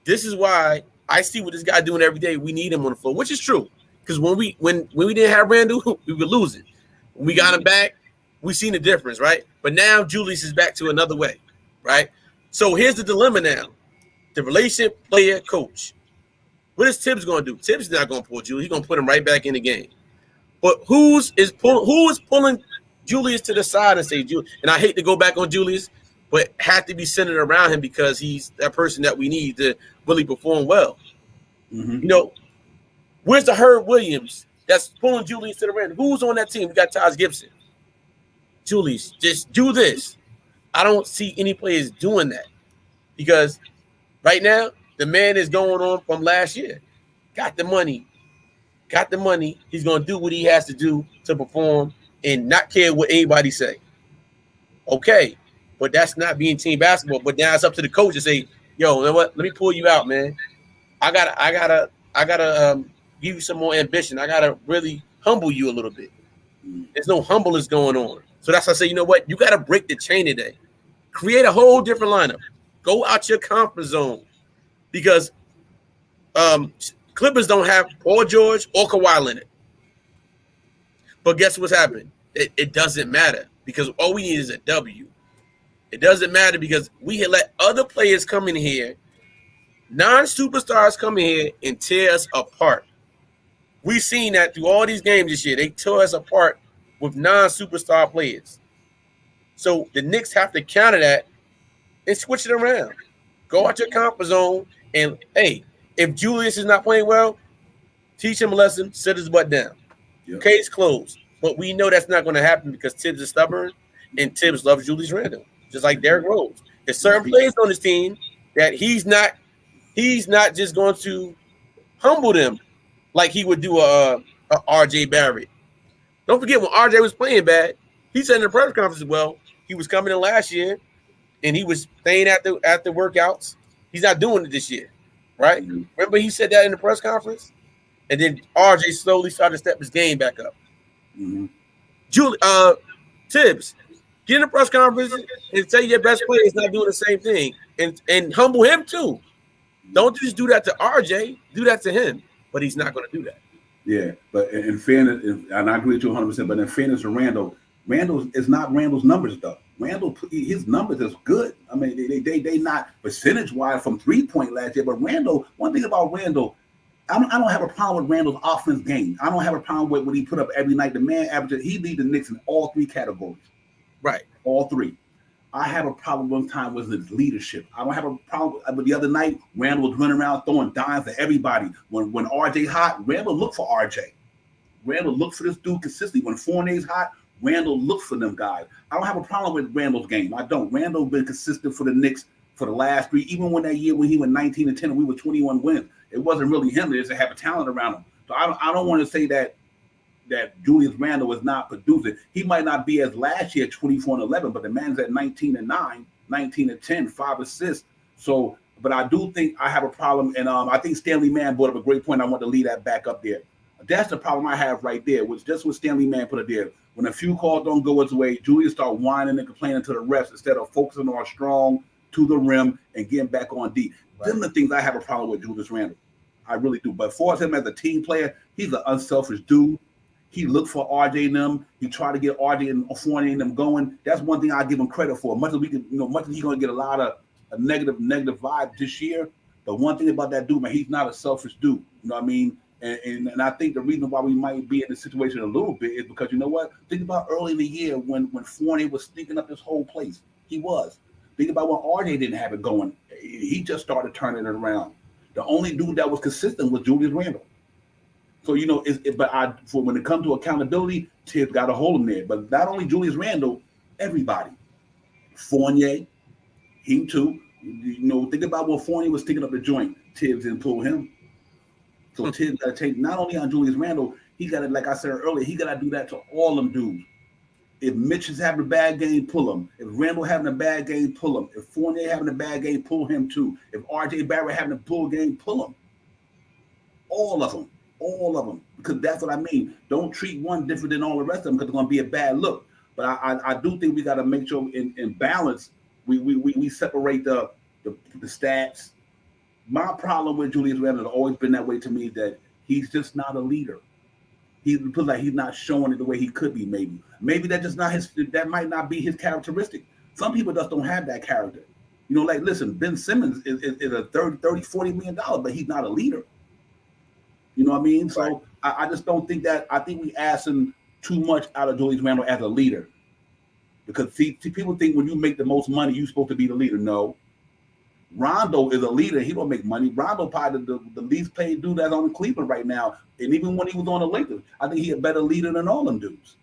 "This is why I see what this guy doing every day. We need him on the floor," which is true, because when we didn't have Randle, we were losing. When we got him back, we seen the difference, right? But now Julius is back to another way, right? So here's the dilemma now: the relationship player coach. What is Tibbs going to do? Tibbs is not going to pull Julius. He's going to put him right back in the game. But who is pulling Julius to the side and say, Julius? And I hate to go back on Julius, but had to be centered around him because he's that person that we need to really perform well. Mm-hmm. Where's the Herb Williams that's pulling Julius to the rim? Who's on that team? We got Taj Gibson. Julius, just do this. I don't see any players doing that, because right now the man is going on from last year. Got the money. He's going to do what he has to do to perform and not care what anybody say. Okay, but that's not being team basketball. But now it's up to the coach to say, "Yo, you know what? Let me pull you out, man. I gotta give you some more ambition. I gotta really humble you a little bit." There's no humbleness going on. So that's why I say, you know what? You got to break the chain today. Create a whole different lineup. Go out your comfort zone, because Clippers don't have Paul George or Kawhi Leonard. But guess what's happened? It doesn't matter, because all we need is a W. It doesn't matter because we had let other players come in here, non-superstars come in here and tear us apart. We've seen that through all these games this year. They tore us apart with non-superstar players. So the Knicks have to counter that and switch it around. Go out your comfort zone, and hey, if Julius is not playing well, teach him a lesson, sit his butt down. Yep. Case closed. But we know that's not going to happen because Tibbs is stubborn, and Tibbs loves Julius Randle, just like Derrick Rose. There's certain players on this team that he's not just going to humble them like he would do a RJ Barrett. Don't forget when RJ was playing bad, he said in the press conference, well, he was coming in last year and he was staying at the workouts. He's not doing it this year, right? Mm-hmm. Remember he said that in the press conference? And then RJ slowly started to step his game back up. Mm-hmm. Tibbs, get in the press conference and tell your best player is not doing the same thing and humble him too. Don't just do that to RJ, do that to him, but he's not going to do that. Yeah, but in fairness, and I agree with you 100%, but in fairness to Randall is not Randall's numbers though. Randall, his numbers is good. I mean, they not percentage-wise from 3-point last year, but Randall, one thing about Randall, I don't have a problem with Randall's offense game. I don't have a problem with what he put up every night. The man averages, he leads the Knicks in all 3 categories. Right. All 3. I have a problem one time with his leadership. I don't have a problem, but the other night, Randall was running around throwing dimes at everybody. When RJ hot, Randall looked for RJ. Randall looked for this dude consistently. When Fournier's hot, Randall looked for them guys. I don't have a problem with Randall's game. I don't. Randall been consistent for the Knicks for the last 3. Even when that year when he went 19-10 and we were 21 wins, it wasn't really him. They just have a talent around him. So I don't want to say that Julius Randle was not producing. He might not be as last year, 24-11, but the man's at 19-9, 19-10, 5 assists. So, but I do think I have a problem, and I think Stanley Mann brought up a great point. I want to lead that back up there. That's the problem I have right there, was just what Stanley Mann put it there. When a few calls don't go his way, Julius start whining and complaining to the refs instead of focusing on strong to the rim and getting back on D. Right. Them are the things I have a problem with Julius Randle. I really do. But for him as a team player, he's an unselfish dude. He looked for RJ and them. He tried to get RJ and Fournier and them going. That's one thing I give him credit for. Much as we can, much as he's going to get a lot of a negative vibe this year. But one thing about that dude, man, he's not a selfish dude. You know what I mean? And I think the reason why we might be in this situation a little bit is because, you know what? Think about early in the year when Fournier was stinking up this whole place. He was. Think about when RJ didn't have it going. He just started turning it around. The only dude that was consistent was Julius Randle. So, for when it comes to accountability, Tibbs got to hold him there. But not only Julius Randle, everybody. Fournier, him too. Think about when Fournier was sticking up the joint. Tibbs didn't pull him. So Tibbs got to take not only on Julius Randle, he got to, like I said earlier, he got to do that to all them dudes. If Mitch is having a bad game, pull him. If Randle having a bad game, pull him. If Fournier having a bad game, pull him too. If RJ Barrett having a bull game, pull him. All of them. All of them. Because that's what I mean. Don't treat one different than all the rest of them because it's going to be a bad look. But I do think we got to make sure in balance, we separate the stats. My problem with Julius Randle has always been that way to me, that he's just not a leader. He feels like he's not showing it the way he could be. Maybe that's just not his. That might not be his characteristic. Some people just don't have that character. Listen, Ben Simmons is a $30, $40 million, but he's not a leader. You know what I mean? Right. So I just don't think that. I think we asking too much out of Julius Randle as a leader, because see, people think when you make the most money, you're supposed to be the leader. No. Rondo is a leader. He don't make money. Rondo probably the least paid dude that's on Cleveland right now. And even when he was on the Lakers, I think he's a better leader than all them dudes.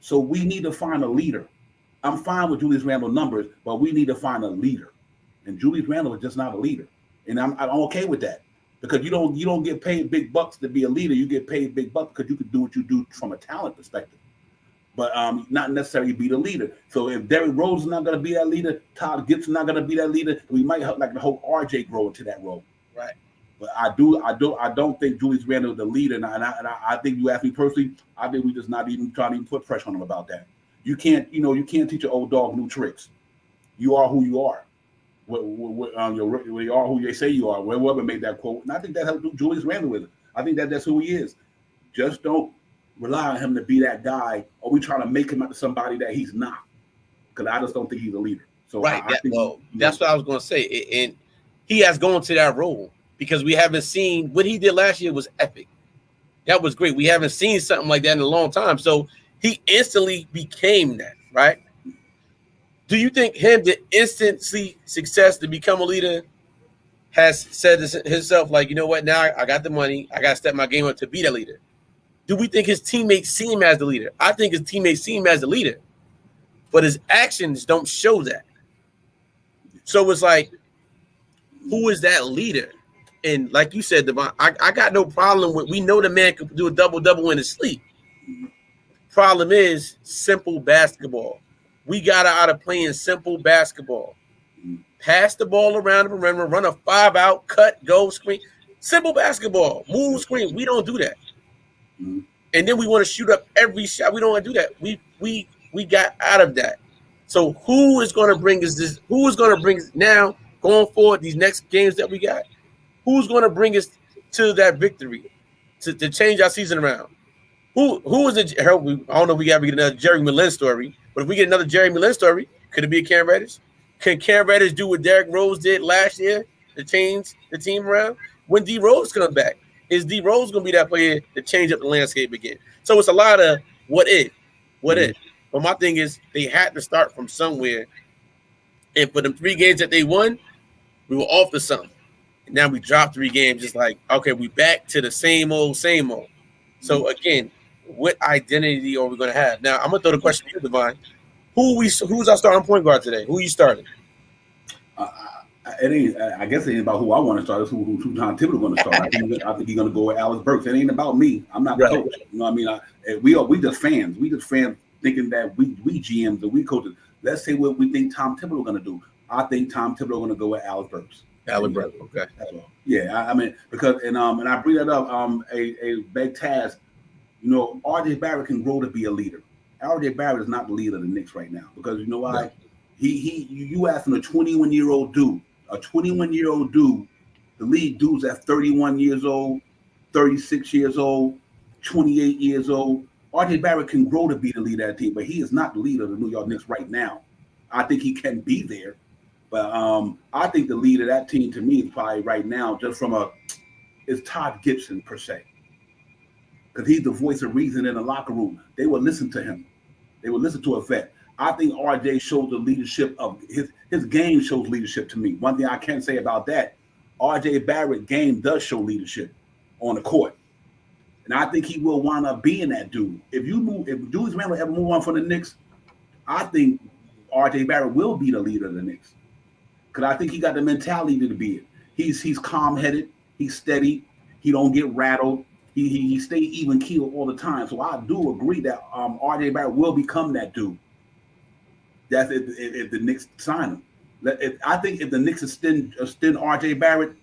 So we need to find a leader. I'm fine with Julius Randle numbers, but we need to find a leader. And Julius Randle is just not a leader. And I'm okay with that. Because you don't get paid big bucks to be a leader. You get paid big bucks because you can do what you do from a talent perspective. But not necessarily be the leader. So if Derrick Rose is not going to be that leader, Todd Gibson not going to be that leader, we might help like the whole RJ grow into that role. Right. But I don't think Julius Randle is the leader. And I think you ask me personally, I think we just not even trying to even put pressure on him about that. You can't teach an old dog new tricks. You are who you are. You are who they say you are. Whoever made that quote. And I think that's how Julius Randle is. I think that's who he is. Just don't rely on him to be that guy, or we trying to make him out to somebody that he's not. Because I just don't think he's a leader. So right. That's what I was going to say. And he has gone to that role because we haven't seen what he did last year was epic. That was great. We haven't seen something like that in a long time. So he instantly became that, right? Do you think the instant success to become a leader has said to himself, like, you know what, now I got the money, I got to step my game up to be that leader? Do we think his teammates see him as the leader? I think his teammates see him as the leader, but his actions don't show that. So it's like, who is that leader? And like you said, Devon, I got no problem with. We know the man can do a double in his sleep. Problem is simple basketball. We got out of playing simple basketball. Pass the ball around the perimeter, run a 5 out, cut, go, screen. Simple basketball, move, screen. We don't do that. And then we want to shoot up every shot. We don't want to do that. We got out of that. So who is going to bring us this? Who is going to bring us now going forward? These next games that we got. Who's going to bring us to that victory to change our season around? Who is it? I don't know if we got to get another Jerry Millen story, but if we get another Jerry Millen story, could it be a Cam Reddish? Can Cam Reddish do what Derrick Rose did last year to change the team around? When D Rose comes back, is D Rose going to be that player to change up the landscape again? So it's a lot of what if. But my thing is they had to start from somewhere. And for them 3 games that they won, we were off to something. And now we dropped 3 games, just like, okay, we back to the same old. So again, what identity are we going to have? Now, I'm going to throw the question to you, Divine. Who's our starting point guard today? Who are you starting? It ain't. I guess it ain't about who I want to start. It's who Tom Thibodeau going to start. I think he's going to go with Alex Burks. It ain't about me. I'm not the coach. You know what I mean? We just fans. We just fans thinking that we GMs and we coaches. Let's say what we think Tom Thibodeau going to do. I think Tom Thibodeau going to go with Alex Burks. Alex Burks. Okay. That's all. Yeah. I mean, because and I bring that up. A big task. You know, RJ Barrett can grow to be a leader. RJ Barrett is not the leader of the Knicks right now because you know why? Right. You asking a 21-year-old dude, the league dudes at 31 years old, 36 years old, 28 years old. RJ Barrett can grow to be the leader of that team, but he is not the leader of the New York Knicks right now. I think he can be there, but I think the leader of that team to me is probably right now just is Todd Gibson per se. Because he's the voice of reason in the locker room. They will listen to him. They will listen to a vet. I think RJ shows the leadership of his game shows leadership to me. One thing I can say about that, RJ Barrett game does show leadership on the court. And I think he will wind up being that dude. If Julius Randle ever move on from the Knicks, I think RJ Barrett will be the leader of the Knicks. Because I think he got the mentality to be it. He's calm-headed. He's steady. He don't get rattled. He stay even keel all the time. So I do agree that RJ Barrett will become that dude. That's if the Knicks sign him. I think if the Knicks extend RJ Barrett,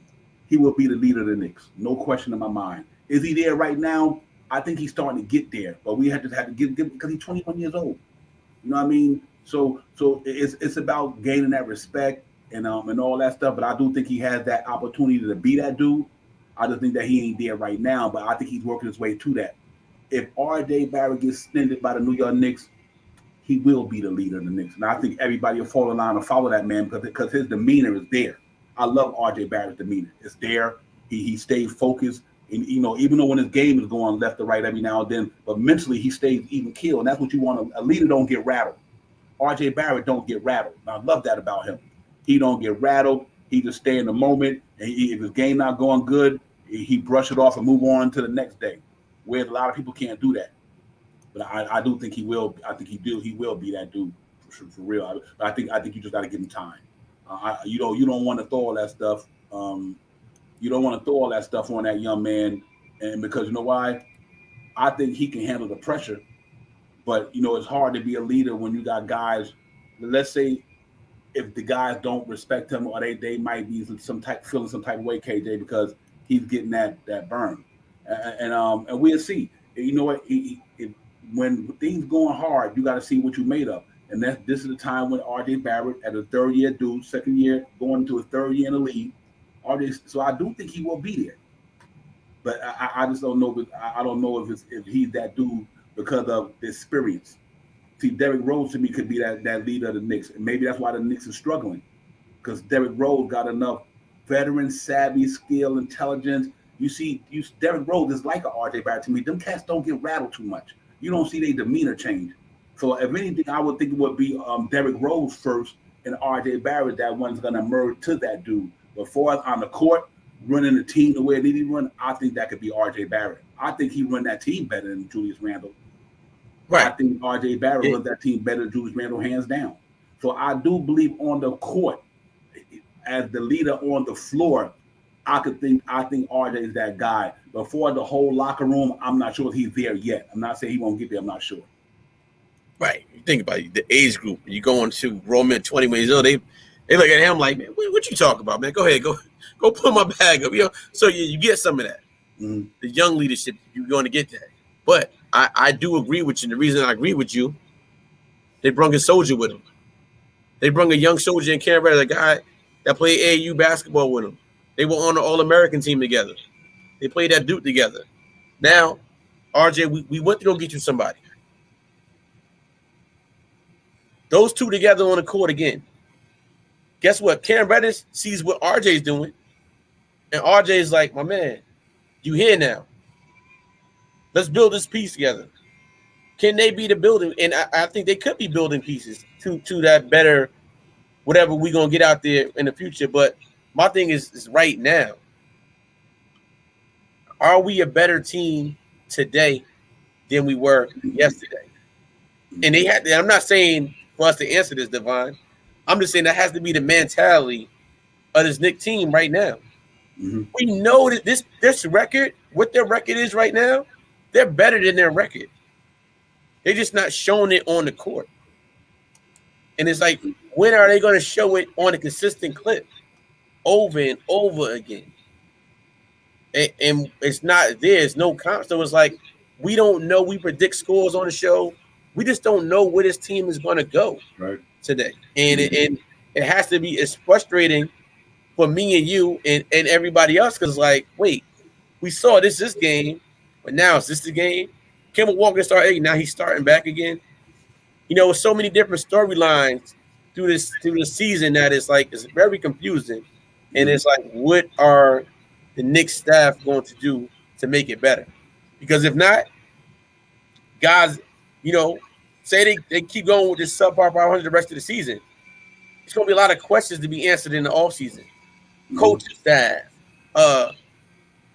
he will be the leader of the Knicks. No question in my mind. Is he there right now? I think he's starting to get there. But we have to give because he's 21 years old. You know what I mean? So it's about gaining that respect and all that stuff. But I do think he has that opportunity to be that dude. I just think that he ain't there right now, but I think he's working his way to that. If R.J. Barrett gets extended by the New York Knicks, he will be the leader of the Knicks. And I think everybody will fall in line and follow that man because his demeanor is there. I love R.J. Barrett's demeanor. It's there. He stays focused. And, you know, even though when his game is going left to right every now and then, but mentally he stays even keel. And that's what you want. A leader don't get rattled. R.J. Barrett don't get rattled. And I love that about him. He don't get rattled. He just stay in the moment. And if his game not going good, he brush it off and move on to the next day. Whereas a lot of people can't do that. But I do think he will. I think he will be that dude for real. But I think you just got to give him time. You don't want to throw all that stuff. You don't want to throw all that stuff on that young man. And because you know why? I think he can handle the pressure. But you know it's hard to be a leader when you got guys. Let's say if the guys don't respect him or they might be feeling some type of way, KJ, because he's getting that burn. And we'll see. You know what? When things going hard, you got to see what you made of. And this is the time when R.J. Barrett, at a third-year dude, second year, going into his third year in the league. So I do think he will be there. But I just don't know. I don't know if he's that dude because of the experience. See, Derrick Rose to me could be that leader of the Knicks. And maybe that's why the Knicks are struggling. Because Derrick Rose got enough veteran, savvy, skill, intelligence. You see, Derrick Rose is like an R.J. Barrett to me. Them cats don't get rattled too much. You don't see their demeanor change. So if anything, I would think it would be Derrick Rose first and R.J. Barrett that one's going to merge to that dude. But for us on the court, running the team the way they need to run, I think that could be R.J. Barrett. I think he run that team better than Julius Randle. Right. I think R.J. Barrett runs that team better than Julius Randle, hands down. So I do believe on the court, as the leader on the floor, I think RJ is that guy. But for the whole locker room, I'm not sure if he's there yet. I'm not saying he won't get there. I'm not sure. Right. You think about it, the age group. You go into Roman 20 years old. They look at him like, man, what you talking about, man? Go ahead, go put my bag up. So you get some of that. Mm-hmm. The young leadership, you're going to get that. But I do agree with you. And the reason I agree with you, they brought a soldier with them. They brought a young soldier in Canberra, a guy that played AAU basketball with him. They were on the All-American team together. They played at Duke together. Now, RJ, we went to go get you somebody. Those two together on the court again. Guess what? Cam Reddish sees what RJ's doing. And RJ's like, my man, you here now. Let's build this piece together. Can they be the building? And I think they could be building pieces to that better, whatever we're going to get out there in the future. But my thing is right now, are we a better team today than we were yesterday? And I'm not saying for us to answer this, Divine. I'm just saying that has to be the mentality of this Knicks team right now. Mm-hmm. We know that this record, what their record is right now, they're better than their record. They're just not showing it on the court. And it's like, when are they going to show it on a consistent clip over and over again? And it's not there. It's no comp. So it's like, we don't know. We predict scores on the show. We just don't know where this team is going to go today. And it has to be, it's frustrating for me and you and everybody else because, like, wait, we saw this game, but now is this the game? Kemba Walker started, now he's starting back again. So many different storylines through this season that it's like, it's very confusing. And it's like, what are the Knicks staff going to do to make it better? Because if not, guys, say they keep going with this subpar 500 the rest of the season, it's going to be a lot of questions to be answered in the offseason. Coaching staff,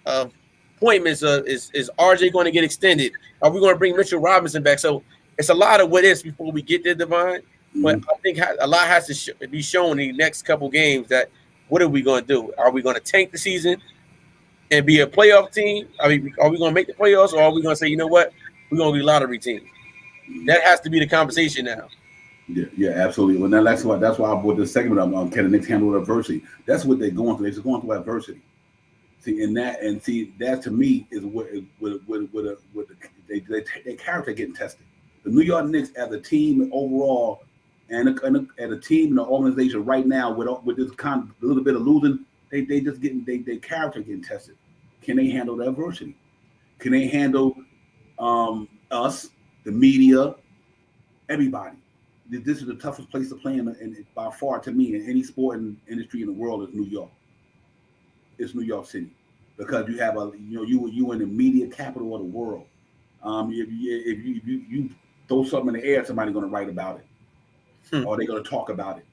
appointments. Is RJ going to get extended? Are we going to bring Mitchell Robinson back? So it's a lot of what ifs before we get there, Divine. But I think a lot has to be shown in the next couple games that what are we going to do? Are we going to tank the season and be a playoff team? I mean, are we going to make the playoffs, or are we going to say, you know what, we're going to be a lottery team? That has to be the conversation now. Yeah, absolutely. Well, that's why I brought this segment up. Can the Knicks handle adversity? That's what they're going through. They're just going through adversity. That to me is what their character getting tested. The New York Knicks as a team overall, and a team and an organization right now with this kind of a little bit of losing, they just getting their character getting tested. Can they handle the adversity? Can they handle us, the media, everybody? This is the toughest place to play in by far to me in any sporting industry in the world is New York. It's New York City because you have you in the media capital of the world. If you throw something in the air, somebody's going to write about it, or they're going to talk about it.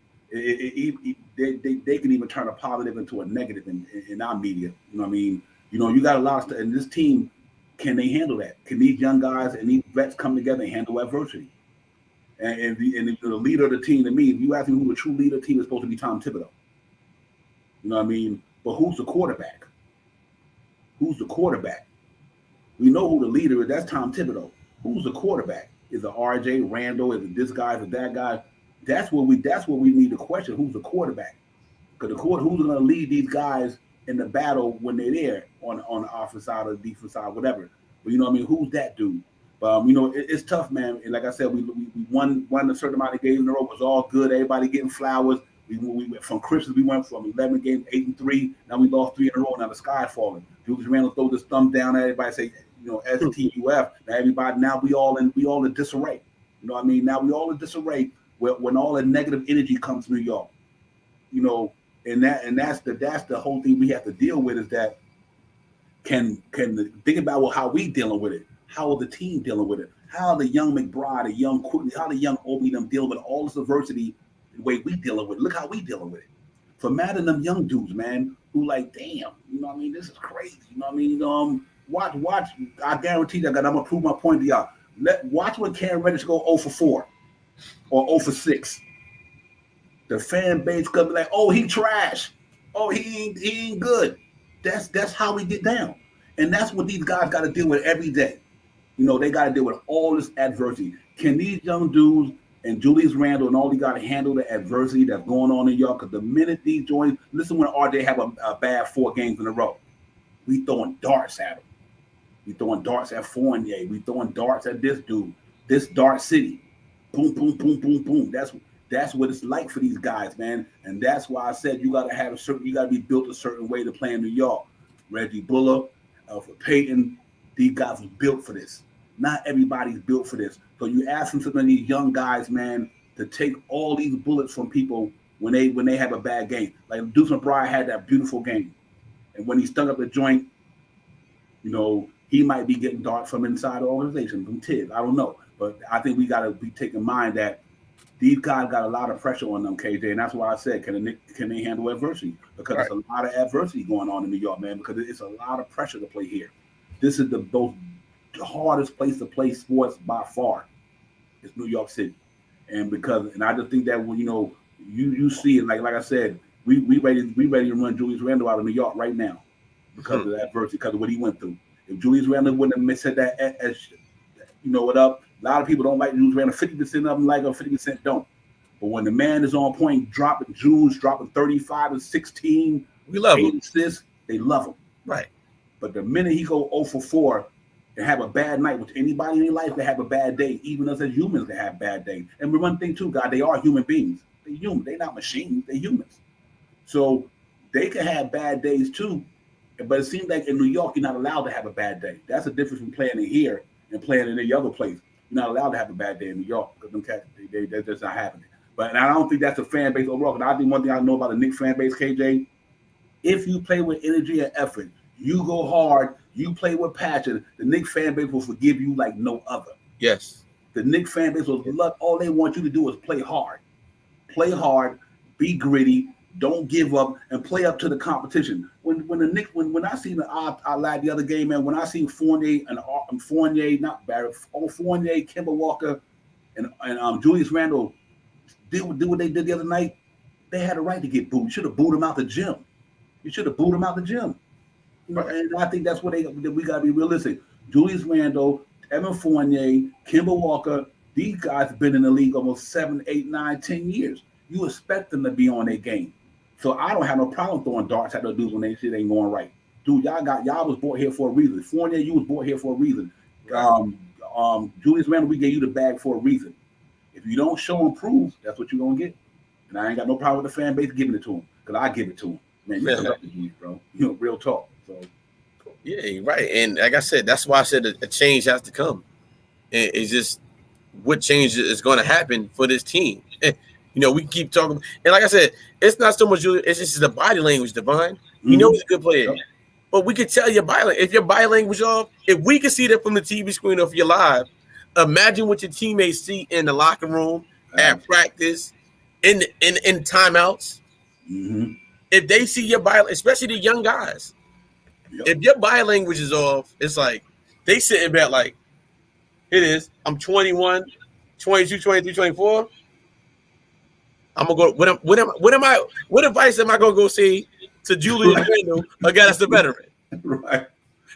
They can even turn a positive into a negative in our media. You know what I mean? You got a lot of stuff, and this team, can they handle that? Can these young guys and these vets come together and handle adversity? And the leader of the team, to me, if you ask me who the true leader of the team is supposed to be, Tom Thibodeau. You know what I mean? But who's the quarterback? Who's the quarterback? We know who the leader is. That's Tom Thibodeau. Who's the quarterback? Is it RJ, Randall? Is it this guy? Is it that guy? That's what we need to question. Who's the quarterback? Because who's going to lead these guys in the battle when they're there on the offensive side or the defensive side, whatever. But you know what I mean? Who's that dude? It's tough, man. And like I said, we won a certain amount of games in a row. It was all good. Everybody getting flowers. We went from Christmas. We went from 11 games, 8-3. Now we lost 3 in a row. Now the sky's falling. Julius Randle throw this thumb down at everybody. Say, STUF. Now we all in disarray. You know what I mean? Now we all in disarray when all the negative energy comes to New York. And that's the whole thing we have to deal with is that can think about how we dealing with it. How are the team dealing with it? How are the young McBride, how the young Obi them dealing with all this adversity the way we dealing with it? Look how we dealing with it. For mad and them young dudes, man, who like, damn, you know what I mean? This is crazy. You know what I mean? Watch. I guarantee that I'm gonna prove my point to y'all. Watch when Cam Reddish go 0 for 4 or 0 for 6. the fan base could be like, "Oh, he trash. Oh, he ain't good." That's how we get down, and that's what these guys got to deal with every day. You know, they got to deal with all this adversity. Can these young dudes and Julius Randle and all these got to handle the adversity that's going on in y'all? Because the minute these join, listen, when RJ have a bad 4 games in a row, we throwing darts at him. We throwing darts at Fournier. We throwing darts at this dude. This Dart City. Boom, boom, boom, boom, boom. That's what it's like for these guys, man. And that's why I said you got to have you got to be built a certain way to play in New York. Reggie Bullock, Alfred Payton, these guys were built for this. Not everybody's built for this. So you asking some of these young guys, man, to take all these bullets from people when they have a bad game. Like Deuce McBride had that beautiful game. And when he stung up the joint, you know, he might be getting dark from inside the organization, from Tibbs. I don't know. But I think we got to be taking in mind that these guys got a lot of pressure on them, KJ, and that's why I said, can they handle adversity? Because There's a lot of adversity going on in New York, man, because it's a lot of pressure to play here. This is the hardest place to play sports by far. It's New York City. And I just think that when you see it, like I said, we ready to run Julius Randle out of New York right now because of that adversity, because of what he went through. If Julius Randle wouldn't have said that, as you know what up, a lot of people don't like Julius Randle. 50% of them like him, 50% don't. But when the man is on point, dropping 35 and 16, we love him. Assists, they love him. Right. But the minute he go 0 for 4 and have a bad night, which anybody in their life can have a bad day, even us as humans can have bad days. And one thing too, God, they are human beings. They're human. They're not machines. They're humans. So they can have bad days too. But it seems like in New York, you're not allowed to have a bad day. That's the difference from playing in here and playing in any other place. You're not allowed to have a bad day in New York because them cats, that's just not happening. But I don't think that's a fan base overall. Because I think one thing I know about the Knicks fan base, KJ, if you play with energy and effort, you go hard, you play with passion, the Knicks fan base will forgive you like no other. Yes. The Knicks fan base will love. All they want you to do is play hard. Play hard, be gritty, don't give up, and play up to the competition. When the Knicks, when I seen I lied the other game, man, when I seen Fournier and Fournier, not Barrett, Fournier, Kemba Walker, and Julius Randle do what they did the other night, they had a right to get booed. You should have booed them out the gym. You know, and I think that's what we got to be realistic. Julius Randle, Evan Fournier, Kemba Walker, these guys have been in the league almost 7, 8, 9, 10 years. You expect them to be on their game. So I don't have no problem throwing darts at those dudes when they shit ain't going right. Dude, y'all was brought here for a reason. Fournier, you was brought here for a reason. Julius Randle, we gave you the bag for a reason. If you don't show and prove, that's what you're gonna get. And I ain't got no problem with the fan base giving it to him, because I give it to him. Man, you love the Julius, bro. You know, real talk. So yeah, right. And like I said, that's why I said a change has to come. And it's just what change is going to happen for this team. You know, we keep talking, and like I said, it's not so much Julius, it's just the body language, Divine. You know he's a good player. Yep. But we could tell your body language. If your body language off, if we could see that from the TV screen or if you're live, imagine what your teammates see in the locker room, at practice, in timeouts. Mm-hmm. If they see your body, especially the young guys, if your body language is off, it's like they sitting back like, it is. I'm 21, 22, 23, 24. I'm gonna go. What advice am I gonna go say to Julius Randle, a guy that's a veteran? Right.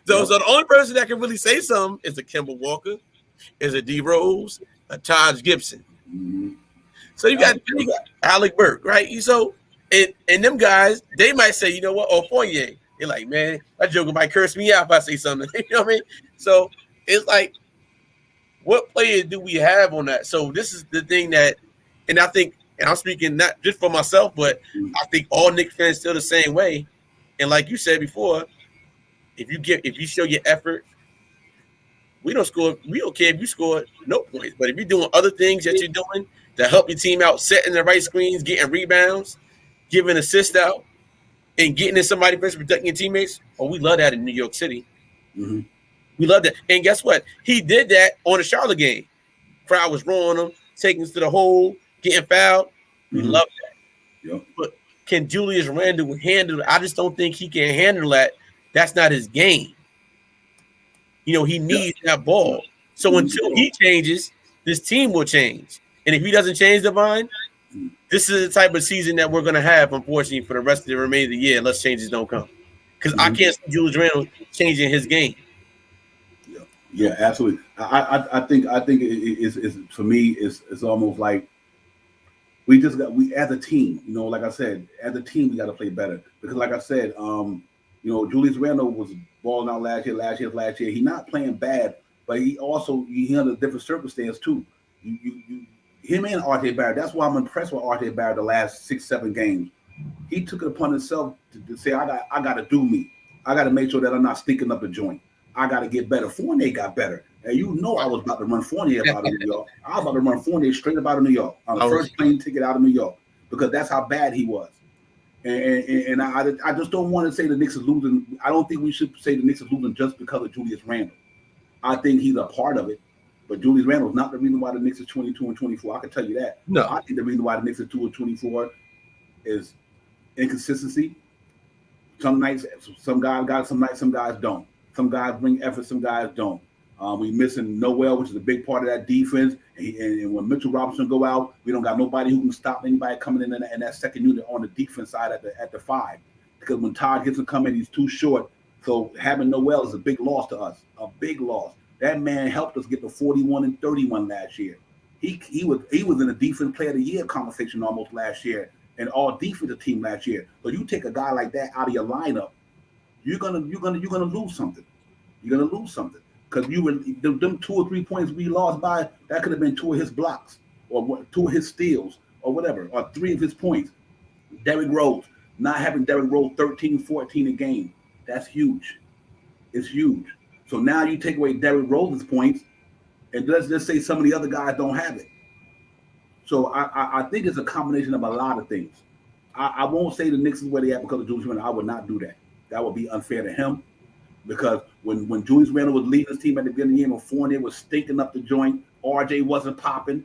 So the only person that can really say something is a Kemba Walker, is a D Rose, a Taj Gibson. Mm-hmm. So you got Alec Burke, right? So and them guys, they might say, you know what, or Fournier, they're like, man, that joker might curse me out if I say something. You know what I mean? So it's like, what players do we have on that? So this is the thing that, and I think. And I'm speaking not just for myself, but I think all Knicks fans feel the same way. And like you said before, if you show your effort, we don't care if you score no points. But if you're doing other things that you're doing to help your team out, setting the right screens, getting rebounds, giving assists out, and getting in somebody's face, protecting your teammates, we love that in New York City. Mm-hmm. We love that. And guess what? He did that on the Charlotte game. Crowd was rolling him, taking us to the hole, getting fouled. We love that. Yep. But can Julius Randle handle it? I just don't think he can handle that. That's not his game. You know, he needs that ball. So until he changes, this team will change. And if he doesn't change, Divine, this is the type of season that we're going to have, unfortunately, for the rest of the remainder of the year, unless changes don't come. Because I can't see Julius Randle changing his game. Yeah, absolutely. I think it's for me, it's almost like we as a team, like I said, as a team, we got to play better. Because like I said, Julius Randle was balling out last year. He's not playing bad, but he under a different circumstance too. Him and RJ Barrett. That's why I'm impressed with RJ Barrett the last 6-7 games. He took it upon himself to say, I got to do me. I got to make sure that I'm not stinking up the joint. I got to get better. Fournier got better. And I was about to run Fournier out of New York. I was about to run Fournier straight up out of New York on the first plane ticket out of New York because that's how bad he was. And I just don't want to say the Knicks is losing. I don't think we should say the Knicks is losing just because of Julius Randle. I think he's a part of it. But Julius Randle is not the reason why the Knicks is 22-24. I can tell you that. No. I think the reason why the Knicks is 2-24 is inconsistency. Some nights, some guys got some nights, some guys don't. Some guys bring effort, some guys don't. We missing Noel, which is a big part of that defense. And when Mitchell Robinson go out, we don't got nobody who can stop anybody coming in that second unit on the defense side at the 5. Because when Todd Gibson come in, he's too short. So having Noel is a big loss to us, a big loss. That man helped us get to 41 and 31 last year. He was in the defense player of the year conversation almost last year, and all defensive team last year. So you take a guy like that out of your lineup, you're gonna lose something. You're gonna lose something because them 2 or 3 points we lost by, that could have been 2 of his blocks or 2 of his steals or whatever, or 3 of his points. Derrick Rose, not having Derrick Rose 13, 14 a game, that's huge. It's huge. So now you take away Derrick Rose's points, and let's just say some of the other guys don't have it. So I think it's a combination of a lot of things. I won't say the Knicks is where they at because of Julius Randle. I would not do that. That would be unfair to him because when Julius Randle was leading his team at the beginning of the year, when Fournier was stinking up the joint, RJ wasn't popping,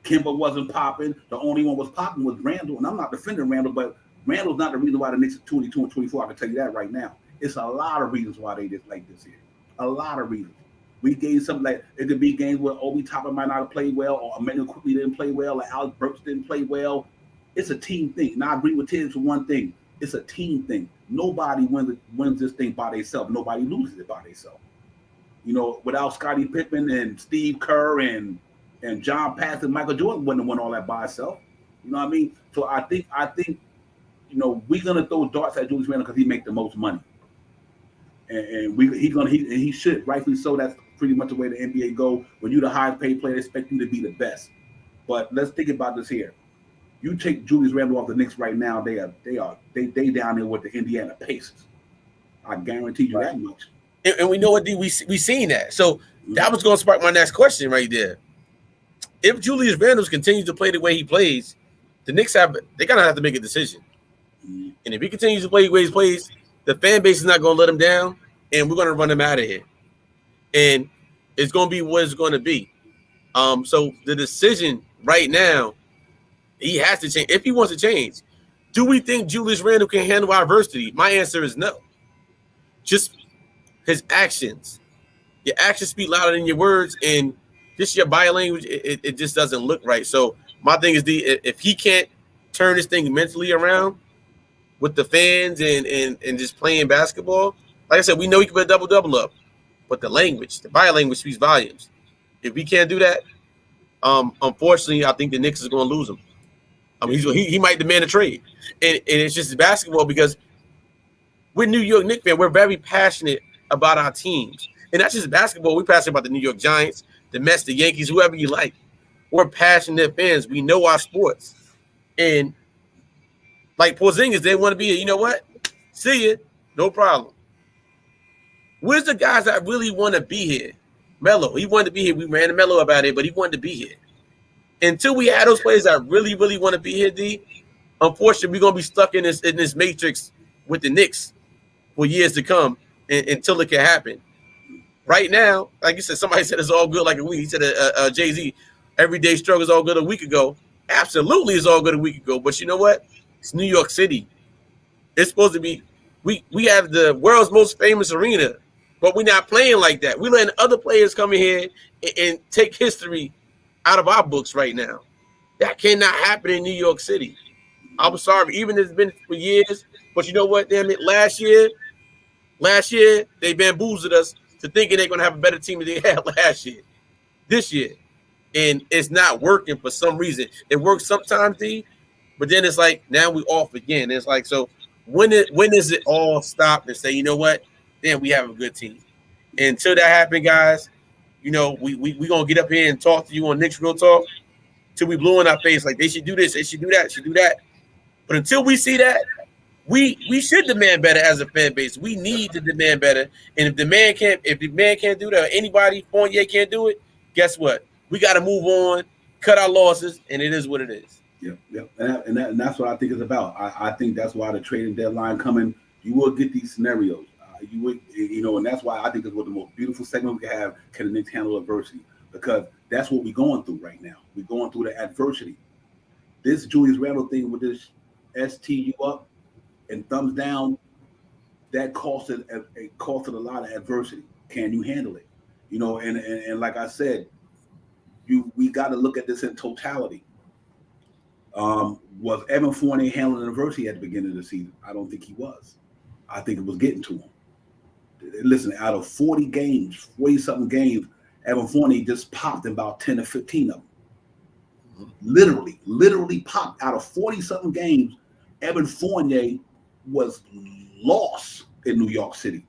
Kimber wasn't popping. The only one was popping was Randle, and I'm not defending Randle, but Randle's not the reason why the Knicks are 22-24. I can tell you that right now. It's a lot of reasons why they just like this here. A lot of reasons. We gave something like it could be games where Obi Toppin might not have played well, or Emmanuel quickly didn't play well, or Alex Burks didn't play well. It's a team thing. And I agree with Tibbs for one thing. It's a team thing. Nobody wins this thing by themselves. Nobody loses it by themselves. Without Scottie Pippen and Steve Kerr and John Pass and Michael Jordan wouldn't have won all that by himself. You know what I mean? So I think we're gonna throw darts at Julius Randle because he make the most money. And he should, rightfully so. That's pretty much the way the NBA go. When you're the highest paid player, they expect you to be the best. But let's think about this here. You take Julius Randle off the Knicks right now, they down there with the Indiana Pacers. I guarantee you that much. And we know what we seen that. So that was going to spark my next question right there. If Julius Randle continues to play the way he plays, the Knicks they're gonna have to make a decision. And if he continues to play the way he plays, the fan base is not going to let him down, and we're going to run him out of here. And it's going to be what it's going to be. So the decision right now, he has to change. If he wants to change, do we think Julius Randle can handle adversity? My answer is no. Just his actions. Your actions speak louder than your words, and just your body language, it just doesn't look right. So my thing is, if he can't turn this thing mentally around with the fans and just playing basketball, like I said, we know he can put a double-double up, but the body language speaks volumes. If we can't do that, unfortunately, I think the Knicks is going to lose him. I mean, he might demand a trade, and it's just basketball because we're New York Knicks fans. We're very passionate about our teams, and not just basketball. We're passionate about the New York Giants, the Mets, the Yankees, whoever you like. We're passionate fans. We know our sports, and like Porzingis, they want to be here. You know what? See ya. No problem. Where's the guys that really want to be here? Melo, he wanted to be here. We ran the Melo about it, but he wanted to be here. Until we have those players that really, really want to be here, D, unfortunately, we're gonna be stuck in this matrix with the Knicks for years to come until it can happen. Right now, like you said, somebody said it's all good like a week. He said Jay-Z, everyday struggle is all good a week ago. Absolutely, it's all good a week ago. But you know what? It's New York City. It's supposed to be. We have the world's most famous arena, but we're not playing like that. We're letting other players come in here and take history out of our books right now. That cannot happen in New York City. I'm sorry, even if it's been for years, but you know what? Damn it, last year they bamboozled us to thinking they're gonna have a better team than they had last year. This year, and it's not working for some reason. It works sometimes, D, but then it's like now we off again. It's like, so when does it all stop and say, you know what? Then we have a good team. And until that happens, guys, you know, we gonna get up here and talk to you on Knicks Real Talk till we blow in our face like they should do this, they should do that, should do that. But until we see that, we should demand better as a fan base. We need to demand better. And if the man can't do that, or anybody, Fournier can't do it, guess what? We got to move on, cut our losses, and it is what it is. Yep. And that's what I think it's about. I think that's why the trading deadline coming, you will get these scenarios. You would, and that's why I think it's one of the most beautiful segment we can have. Can the Knicks handle adversity? Because that's what we're going through right now. We're going through the adversity. This Julius Randle thing with this STU up and thumbs down, that costed a lot of adversity. Can you handle it? And like I said, we got to look at this in totality. Was Evan Fournier handling adversity at the beginning of the season? I don't think he was. I think it was getting to him. Listen, out of 40-something games, Evan Fournier just popped about 10 or 15 of them. Literally popped. Out of 40-something games, Evan Fournier was lost in New York City.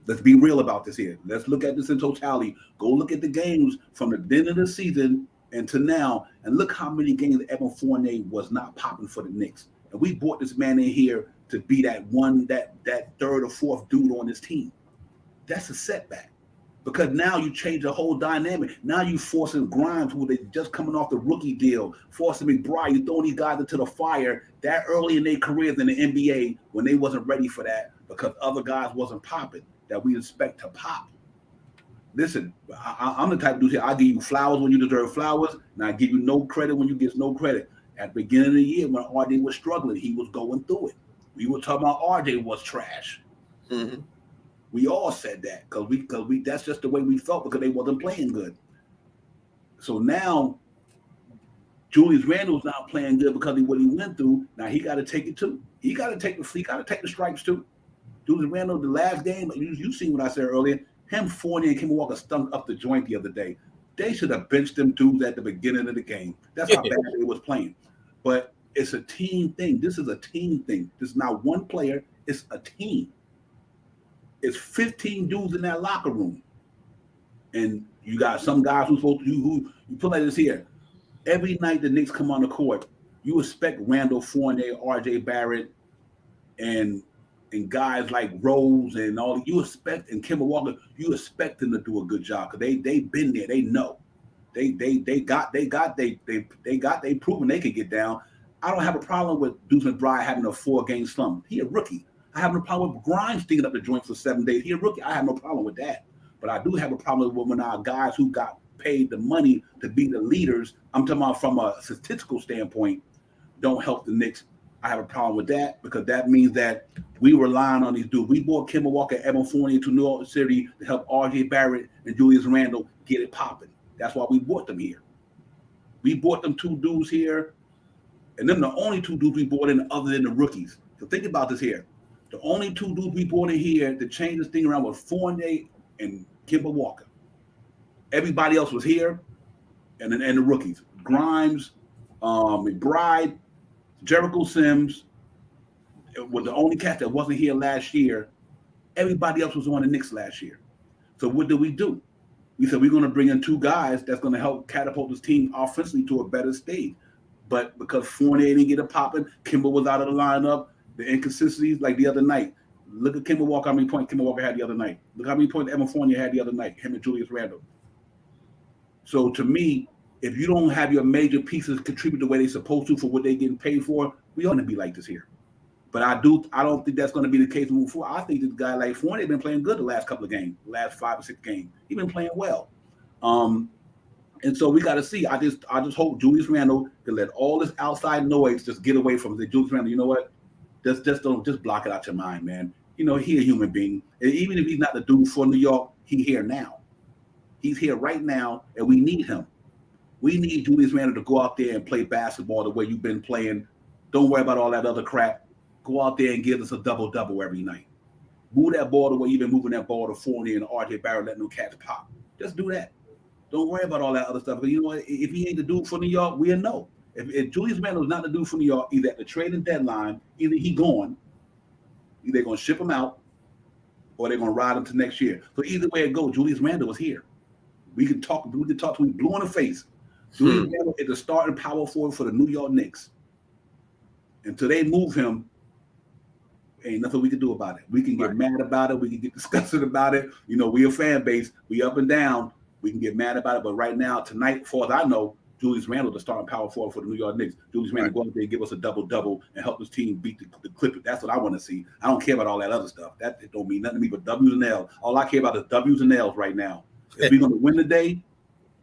Let's be real about this here. Let's look at this in totality. Go look at the games from the beginning of the season and to now, and look how many games Evan Fournier was not popping for the Knicks. And we brought this man in here to be that third or fourth dude on this team. That's a setback. Because now you change the whole dynamic. Now you forcing Grimes, who they just coming off the rookie deal, forcing McBride, you throwing these guys into the fire that early in their careers in the NBA when they wasn't ready for that because other guys wasn't popping that we expect to pop. Listen, I'm the type of dude here. I give you flowers when you deserve flowers, and I give you no credit when you get no credit. At the beginning of the year, when RJ was struggling, he was going through it. We were talking about RJ was trash. Mm-hmm. We all said that because we that's just the way we felt because they wasn't playing good. So now Julius Randle's not playing good because of what he went through. Now he got to take it too. He got to take the stripes too. Julius Randle, the last game, you seen what I said earlier. Him, Fournier, and Kemba Walker stunk up the joint the other day. They should have benched them dudes at the beginning of the game. That's how bad they was playing. But it's a team thing. This is a team thing. This is not one player. It's a team. It's 15 dudes in that locker room. And you got some guys who's supposed to who you put like this here. Every night the Knicks come on the court, you expect Randle, Fournier, RJ Barrett, and guys like Rose and all you expect, and Kemba Walker, you expect them to do a good job because they've been there. They know. They proven they can get down. I don't have a problem with Deuce McBride having a 4-game slump. He a rookie. I have no problem with Grimes sticking up the joint for 7 days. He a rookie. I have no problem with that. But I do have a problem with when our guys who got paid the money to be the leaders, I'm talking about from a statistical standpoint, don't help the Knicks. I have a problem with that because that means that we relying on these dudes. We brought Kemba Walker, Evan Fournier to New York City to help RJ Barrett and Julius Randle get it popping. That's why we brought them here. We brought them 2 dudes here, and then the only 2 dudes we brought in other than the rookies. So think about this here. The only 2 dudes we brought in here to change this thing around was Fournier and Kemba Walker. Everybody else was here, and the rookies. Grimes, McBride, Jericho Sims was the only cat that wasn't here last year. Everybody else was on the Knicks last year. So what did we do? We said we're going to bring in 2 guys that's going to help catapult this team offensively to a better stage. But because Fournier didn't get it popping, Kemba was out of the lineup, the inconsistencies like the other night. Look at Kemba Walker, how many points Kemba Walker had the other night. Look how many points Evan Fournier had the other night, him and Julius Randle. So to me, if you don't have your major pieces contribute the way they're supposed to for what they're getting paid for, we ought to be like this here. But I don't think that's going to be the case moving forward. I think this guy like Fournier has been playing good the last couple of games, the last 5 or 6 games. He's been playing well. And so we got to see. I just hope Julius Randle can let all this outside noise just get away from it. Julius Randle, you know what? Just block it out your mind, man. He a human being. And even if he's not the dude for New York, he's here now. He's here right now, and we need him. We need Julius Randle to go out there and play basketball the way you've been playing. Don't worry about all that other crap. Go out there and give us a double-double every night. Move that ball the way you've been moving that ball to Fournier and RJ Barrett, letting them cats pop. Just do that. Don't worry about all that other stuff. Because you know what? If he ain't the dude for New York, we'll know. If Julius Randle is not the dude for New York, either at the trading deadline, either he gone, either they're going to ship him out, or they're going to ride him to next year. So either way it goes, Julius Randle was here. We can talk to him blue in the face. Julius Randle is the starting power forward for the New York Knicks. Until they move him, ain't nothing we can do about it. We can get mad about it. We can get disgusted about it. You know, we a fan base. We up and down. We can get mad about it. But right now, tonight, as far as I know, Julius Randle, the starting power forward for the New York Knicks. Julius Randle go out there and give us a double-double and help this team beat the Clippers. That's what I want to see. I don't care about all that other stuff. That it don't mean nothing to me but W's and L's. All I care about is W's and L's right now. If we're going to win the day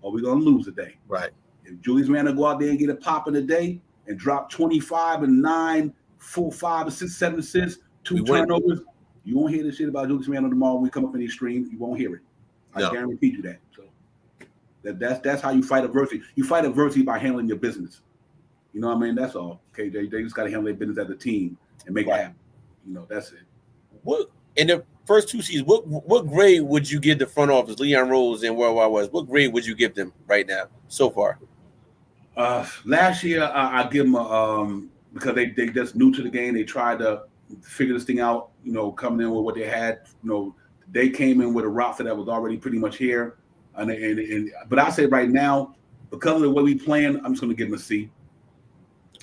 or we're going to lose the day. Right. If Julius Randle go out there and get a pop in the day and drop 25 and 9, 4, 5, 6, 7 assists, 2 turnovers, you won't hear this shit about Julius Randle tomorrow when we come up in these streams. You won't hear it. I guarantee you that. So that's how you fight adversity. You fight adversity by handling your business. You know what I mean? That's all. Okay, they just got to handle their business as a team and make it happen. You know, that's it. What in the first 2 seasons? What grade would you give the front office, Leon Rose and World Wide West? What grade would you give them right now so far? Last year, I give them because they just new to the game. They tried to figure this thing out. You know, coming in with what they had. You know, they came in with a roster that was already pretty much here. But I say right now, because of the way we playing, I'm just going to give them a C.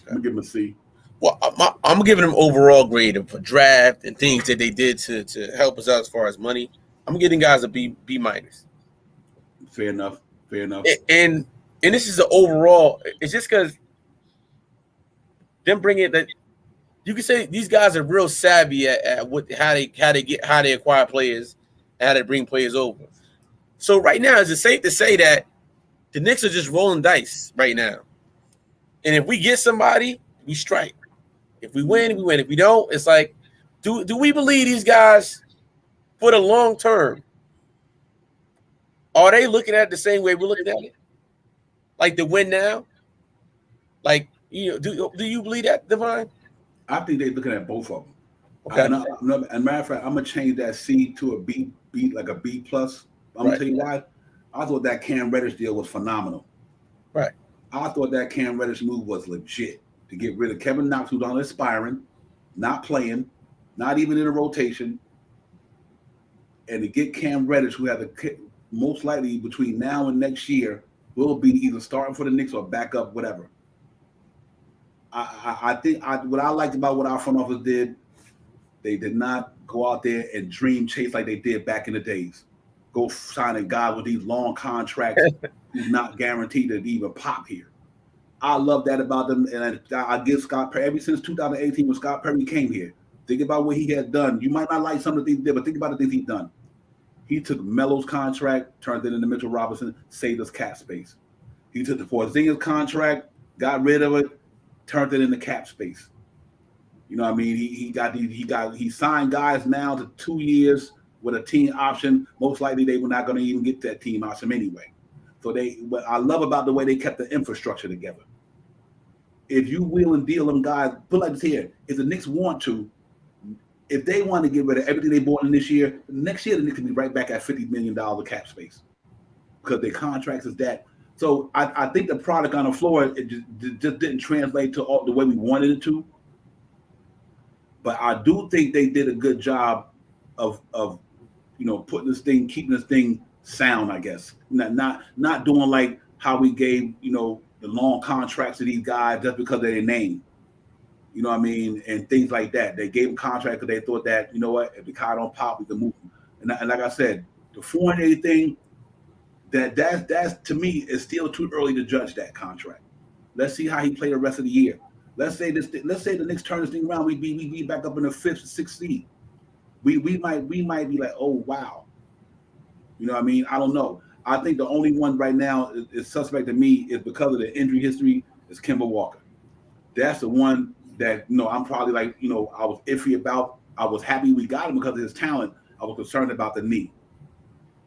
I'm going to give them a C. Well, I'm giving them overall grade for draft and things that they did to help us out as far as money. I'm giving guys a B minus. Fair enough. And this is the overall. It's just because them bringing that. You can say these guys are real savvy at how they acquire players, and how they bring players over. So right now, is it safe to say that the Knicks are just rolling dice right now? And if we get somebody, we strike. If we win, we win. If we don't, it's like, do we believe these guys for the long term? Are they looking at it the same way we're looking at it? Like the win now? Like, you know, do you believe that, Divine? I think they're looking at both of them. Okay. And a matter of fact, I'm gonna change that C to a B, like a B plus. I'm gonna tell you why. I thought that Cam Reddish deal was phenomenal. Right. I thought that Cam Reddish move was legit to get rid of Kevin Knox, who's on aspiring, not playing, not even in a rotation, and to get Cam Reddish, who has most likely between now and next year will be either starting for the Knicks or backup, whatever. I think what I liked about what our front office did, they did not go out there and dream chase like they did back in the days. Go signing guys with these long contracts who's not guaranteed to even pop here. I love that about them, and I give Scott Perry, ever since 2018 when Scott Perry came here, think about what he has done. You might not like some of the things he did, but think about the things he's done. He took Melo's contract, turned it into Mitchell Robinson, saved us cap space. He took the Porzingis contract, got rid of it, turned it into cap space. You know what I mean? He signed guys now to 2 years with a team option. Most likely they were not going to even get that team option anyway. So what I love about the way they kept the infrastructure together. If you wheel and deal them guys, put like this here, if the Knicks want to, if they want to get rid of everything they bought in this year, next year the Knicks can be right back at $50 million of cap space because their contracts is that. So I think the product on the floor it just didn't translate to the way we wanted it to. But I do think they did a good job of putting this thing, keeping this thing sound, I guess. Not doing like how we gave, the long contracts to these guys just because of their name. You know what I mean? And things like that. They gave them contracts because they thought that, you know what, if the guy don't pop, we can move him. And like I said, the Fournier thing, that's to me is still too early to judge that contract. Let's see how he played the rest of the year. Let's say the Knicks turn this thing around, we be back up in the 5th, 6th seed. We might be like, oh wow. You know what I mean? I don't know. I think the only one right now is suspect to me is because of the injury history is Kemba Walker. That's the one that I'm probably like, I was iffy about. I was happy we got him because of his talent. I was concerned about the knee.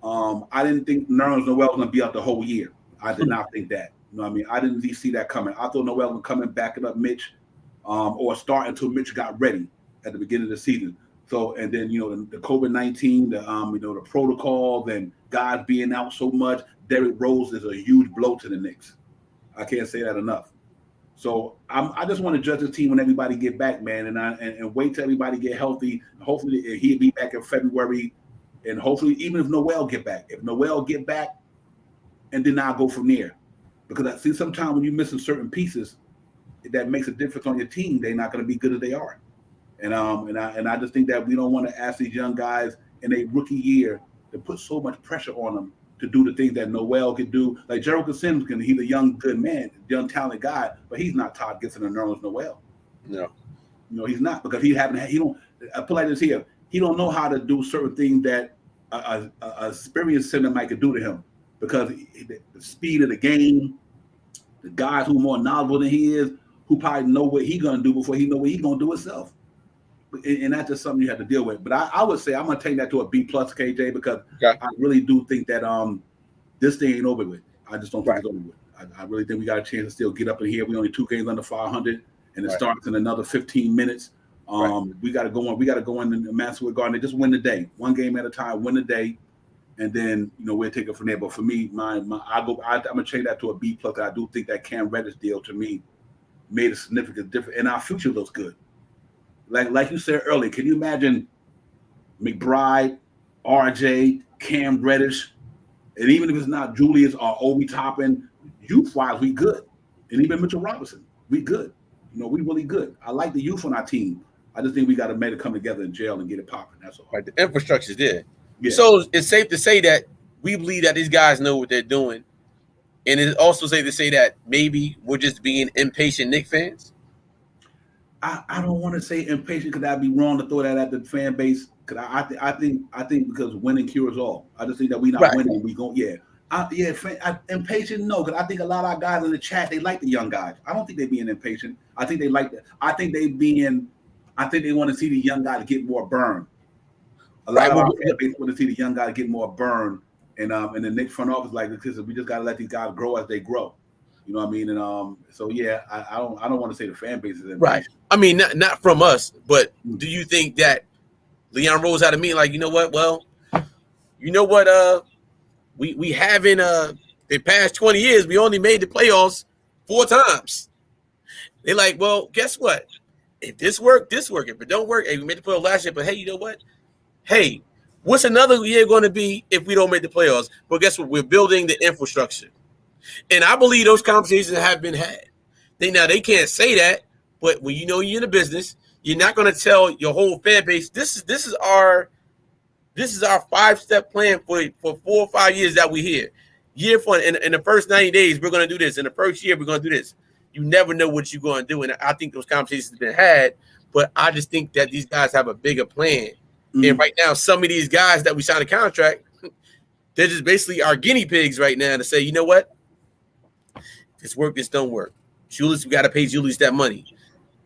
I didn't think Nerlens Noel was going to be out the whole year. I did not think that. You know what I mean? I didn't see that coming. I thought Noel was coming, backing up Mitch, or start until Mitch got ready at the beginning of the season. So, and then, the COVID-19, the protocol, then guys being out so much, Derrick Rose is a huge blow to the Knicks. I can't say that enough. So I just want to judge the team when everybody get back, man, and wait till everybody get healthy. Hopefully he'll be back in February, and hopefully even if Noel get back, and then I'll go from there. Because I see sometimes when you're missing certain pieces, that makes a difference on your team. They're not going to be good as they are. And I just think that we don't want to ask these young guys in a rookie year to put so much pressure on them to do the things that Noel can do. Like Jericho Sims, he's a young, good man, young, talented guy, but he's not Todd Gibson and Nerlens Noel. No. He's not, because I put like this here, he don't know how to do certain things that a experienced center might could do to him, because the speed of the game, the guys who are more knowledgeable than he is, who probably know what he's going to do before he know what he's going to do himself. And that's just something you have to deal with. But I would say I'm going to take that to a B+, KJ, because I really do think that this thing ain't over with. I just don't think it's over with. I really think we got a chance to still get up in here. We only 2 games under 500, and it starts in another 15 minutes. We got to go on. We got to go in the Madison Square Garden and just win the day, one game at a time. Win the day, and then we'll take it from there. But for me, I'm gonna change that to a B+. I do think that Cam Reddish deal to me made a significant difference, and our future looks good. Like you said earlier, can you imagine McBride, RJ, Cam Reddish, and even if it's not Julius or Obi Toppin, youth-wise, we good. And even Mitchell Robinson, we good. We really good. I like the youth on our team. I just think we got to make it come together in jail and get it popping. That's all. Right, the infrastructure's there. Yeah. So it's safe to say that we believe that these guys know what they're doing. And it's also safe to say that maybe we're just being impatient Knicks fans. I don't want to say impatient, because that'd be wrong to throw that at the fan base. Because I think because winning cures all. I just think that we not winning. We go impatient. No, because I think a lot of our guys in the chat, they like the young guys. I don't think they're being impatient. I think they like that. I think they want to see the young guys get more burn. A lot of our fan base want to see the young guys get more burn, and the Knicks front office because we just got to let these guys grow as they grow. You know what I mean? And so yeah, I don't want to say the fan base is impatient. Right. I mean, not from us, but do you think that Leon Rose had to mean like, well, we haven't the past 20 years, we only made the playoffs 4 times. They're like, well, guess what? If this work, this work. If it don't work, hey, we made the playoffs last year, but hey, you know what? Hey, what's another year going to be if we don't make the playoffs? But guess what? We're building the infrastructure. And I believe those conversations have been had. They can't say that, but when you're in the business, you're not going to tell your whole fan base, this is our 5-step plan for 4 or 5 years that we're here. Year for in the first 90 days, we're going to do this. In the first year, we're going to do this. You never know what you're going to do. And I think those conversations have been had, but I just think that these guys have a bigger plan. Mm-hmm. And right now, some of these guys that we signed a contract, they're just basically our guinea pigs right now to say, you know what? This work, this don't work. Julius, we got to pay Julius that money.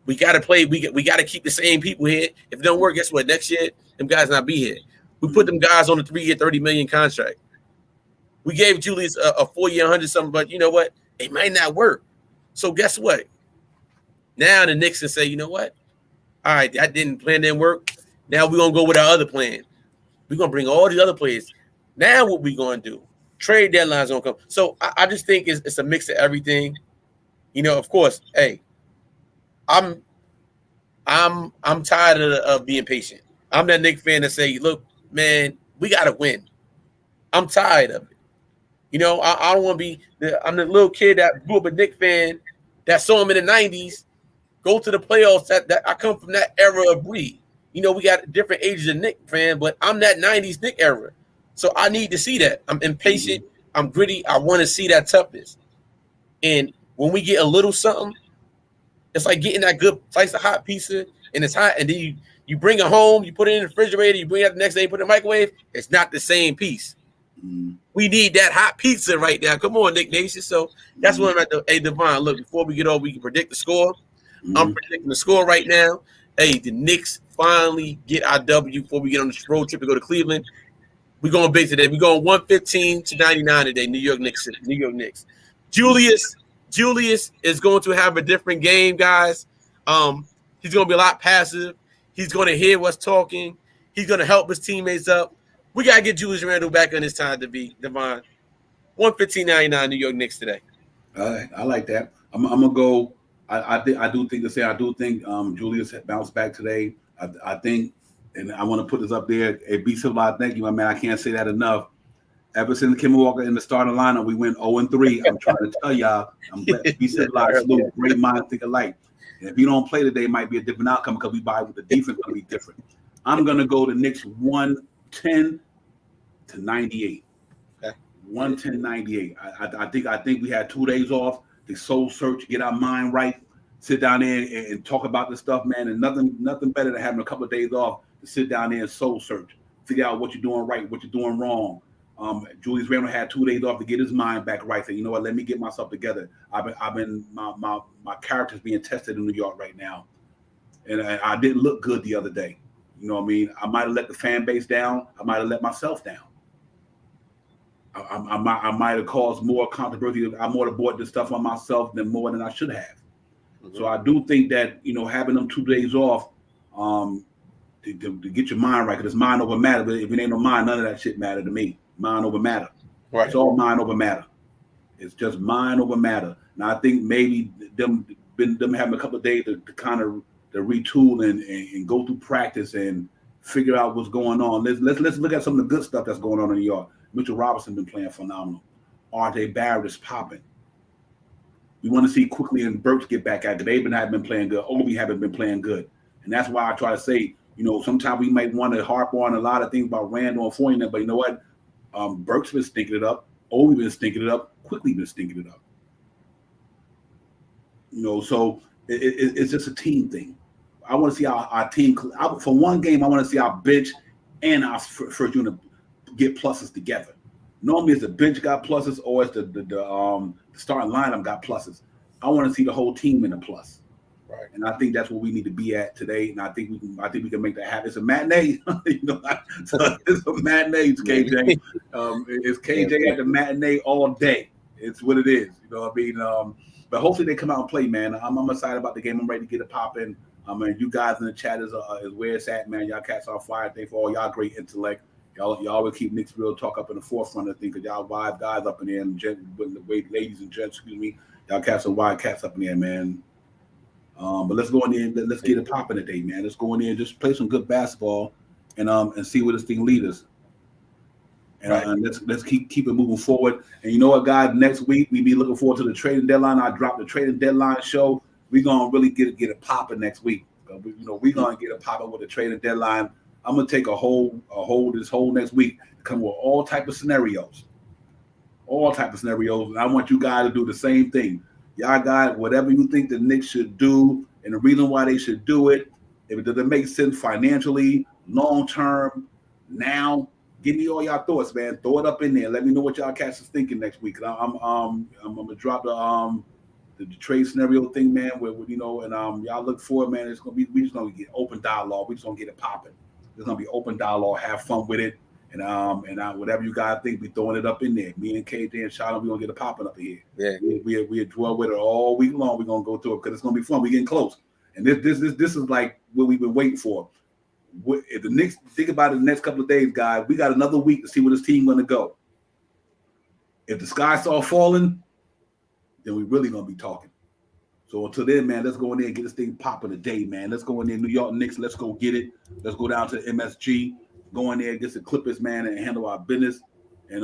We got to play. We got to keep the same people here. If it don't work, guess what? Next year, them guys not be here. We put them guys on a 3-year, $30 million contract. We gave Julius a 4-year, 100-something, but you know what? It might not work. So guess what? Now the Knicks can say, you know what? All right, that plan didn't work. Now we're going to go with our other plan. We're going to bring all these other players. Now what we going to do? Trade deadlines going to come. So I just think it's a mix of everything. Of course, hey, I'm tired of being patient. I'm that Knicks fan that say, look, man, we got to win. I'm tired of it. I don't want to be I'm the little kid that grew up a Knicks fan that saw him in the 90s go to the playoffs. That I come from that era of breed. We got different ages of Knicks fan, but I'm that 90s Knicks era. So I need to see that. I'm impatient. I'm gritty. I want to see that toughness. And when we get a little something, it's like getting that good slice of hot pizza, and it's hot, and then you bring it home, you put it in the refrigerator, you bring it out the next day, you put it in the microwave. It's not the same piece. We need that hot pizza right now. Come on, Nick Nation. So that's what I'm at. Hey, Devon, look, before we get over, we can predict the score. I'm predicting the score right now. Hey, the Knicks finally get our W before we get on this road trip to go to Cleveland. We're going big today. We're going 115-99 today, New York Knicks. Julius is going to have a different game, guys. He's going to be a lot passive. He's going to hear what's talking. He's going to help his teammates up. We got to get Julius Randle back on his time to be Devon. 115.99 New York Knicks today. I like that. I'm gonna go. I do think Julius bounced back today. I think, and I want to put this up there. A be civilized. Thank you, my man. I can't say that enough. Ever since Kemba Walker in the starting lineup, we went 0-3. I'm trying to tell y'all, be civilized. Salute, great minds think alike. And if you don't play today, it might be a different outcome because we buy with the defense going to be different. I'm gonna go to Knicks 110 to 98. 110-98. I think we had 2 days off. The soul search, get our mind right, sit down there and talk about this stuff, man. And nothing better than having a couple of days off to sit down there and soul search, figure out what you're doing right, what you're doing wrong. Julius Randle had 2 days off to get his mind back right. Say, you know what? Let me get myself together. I've been my character's being tested in New York right now, and I didn't look good the other day. You know what I mean? I might have let the fan base down. I might have let myself down. I might have caused more controversy. I might have brought this stuff on myself more than I should have. Mm-hmm. So I do think that, having them 2 days off to get your mind right, because it's mind over matter. But if it ain't no mind, none of that shit matter to me. Mind over matter. Right. It's all mind over matter. It's just mind over matter. And I think maybe them having a couple of days to kind of retool and go through practice and figure out what's going on. Let's look at some of the good stuff that's going on in New York. Mitchell Robinson been playing phenomenal. RJ Barrett is popping. We want to see Quickly and Burks get back at it. They haven't been playing good. Obi haven't been playing good. And that's why I try to say, sometimes we might want to harp on a lot of things about Randall and Fournier, but you know what? Burks been stinking it up. Obi been stinking it up. Quickly been stinking it up. So it's just a team thing. I want to see our team. For one game, I want to see our bench and our first unit get pluses together. Normally, it's the bench got pluses, or it's the starting lineup got pluses. I want to see the whole team in a plus. Right. And I think that's what we need to be at today. And I think we can make that happen. It's a matinee. It's a matinee, it's KJ. It's KJ at the matinee all day. It's what it is. But hopefully they come out and play, man. I'm excited about the game. I'm ready to get it popping. You guys in the chat is where it's at, man. Y'all cats are fire. Thank for all y'all great intellect. Y'all always keep Knicks Real Talk up in the forefront of things, because y'all wise guys up in there, and ladies and gents, y'all cats are wise cats up in there, man. But let's go in there and let's get it popping today, man. Let's go in there and just play some good basketball and see where this thing leads us. And, right. And let's keep it moving forward. And you know what, guys? Next week we be looking forward to the trading deadline. I dropped the trading deadline show. We're gonna really get it popping next week. We're gonna get it popping with the trading deadline. I'm gonna take this whole next week to come with all type of scenarios. And I want you guys to do the same thing. Y'all guys, whatever you think the Knicks should do, and the reason why they should do it, if it doesn't make sense financially, long term, now, give me all y'all thoughts, man. Throw it up in there. Let me know what y'all cats is thinking next week. I'm gonna drop the trade scenario thing, man. And y'all look for it, man. We just gonna get open dialogue. We just gonna get it popping. There's gonna be open dialogue. Have fun with it, and whatever you guys think, we throwing it up in there. Me and KJ and Charlotte, we gonna get it popping up here. Yeah, we dwell with it all week long. We are gonna go through it because it's gonna be fun. We getting close, and this is like what we've been waiting for. If the Knicks think about it, the next couple of days, guys, we got another week to see where this team gonna go. If the sky start falling, then we really gonna be talking. So until then, man, let's go in there and get this thing popping today, man. Let's go in there, New York Knicks. Let's go get it. Let's go down to MSG, go in there, get some Clippers, man, and handle our business, and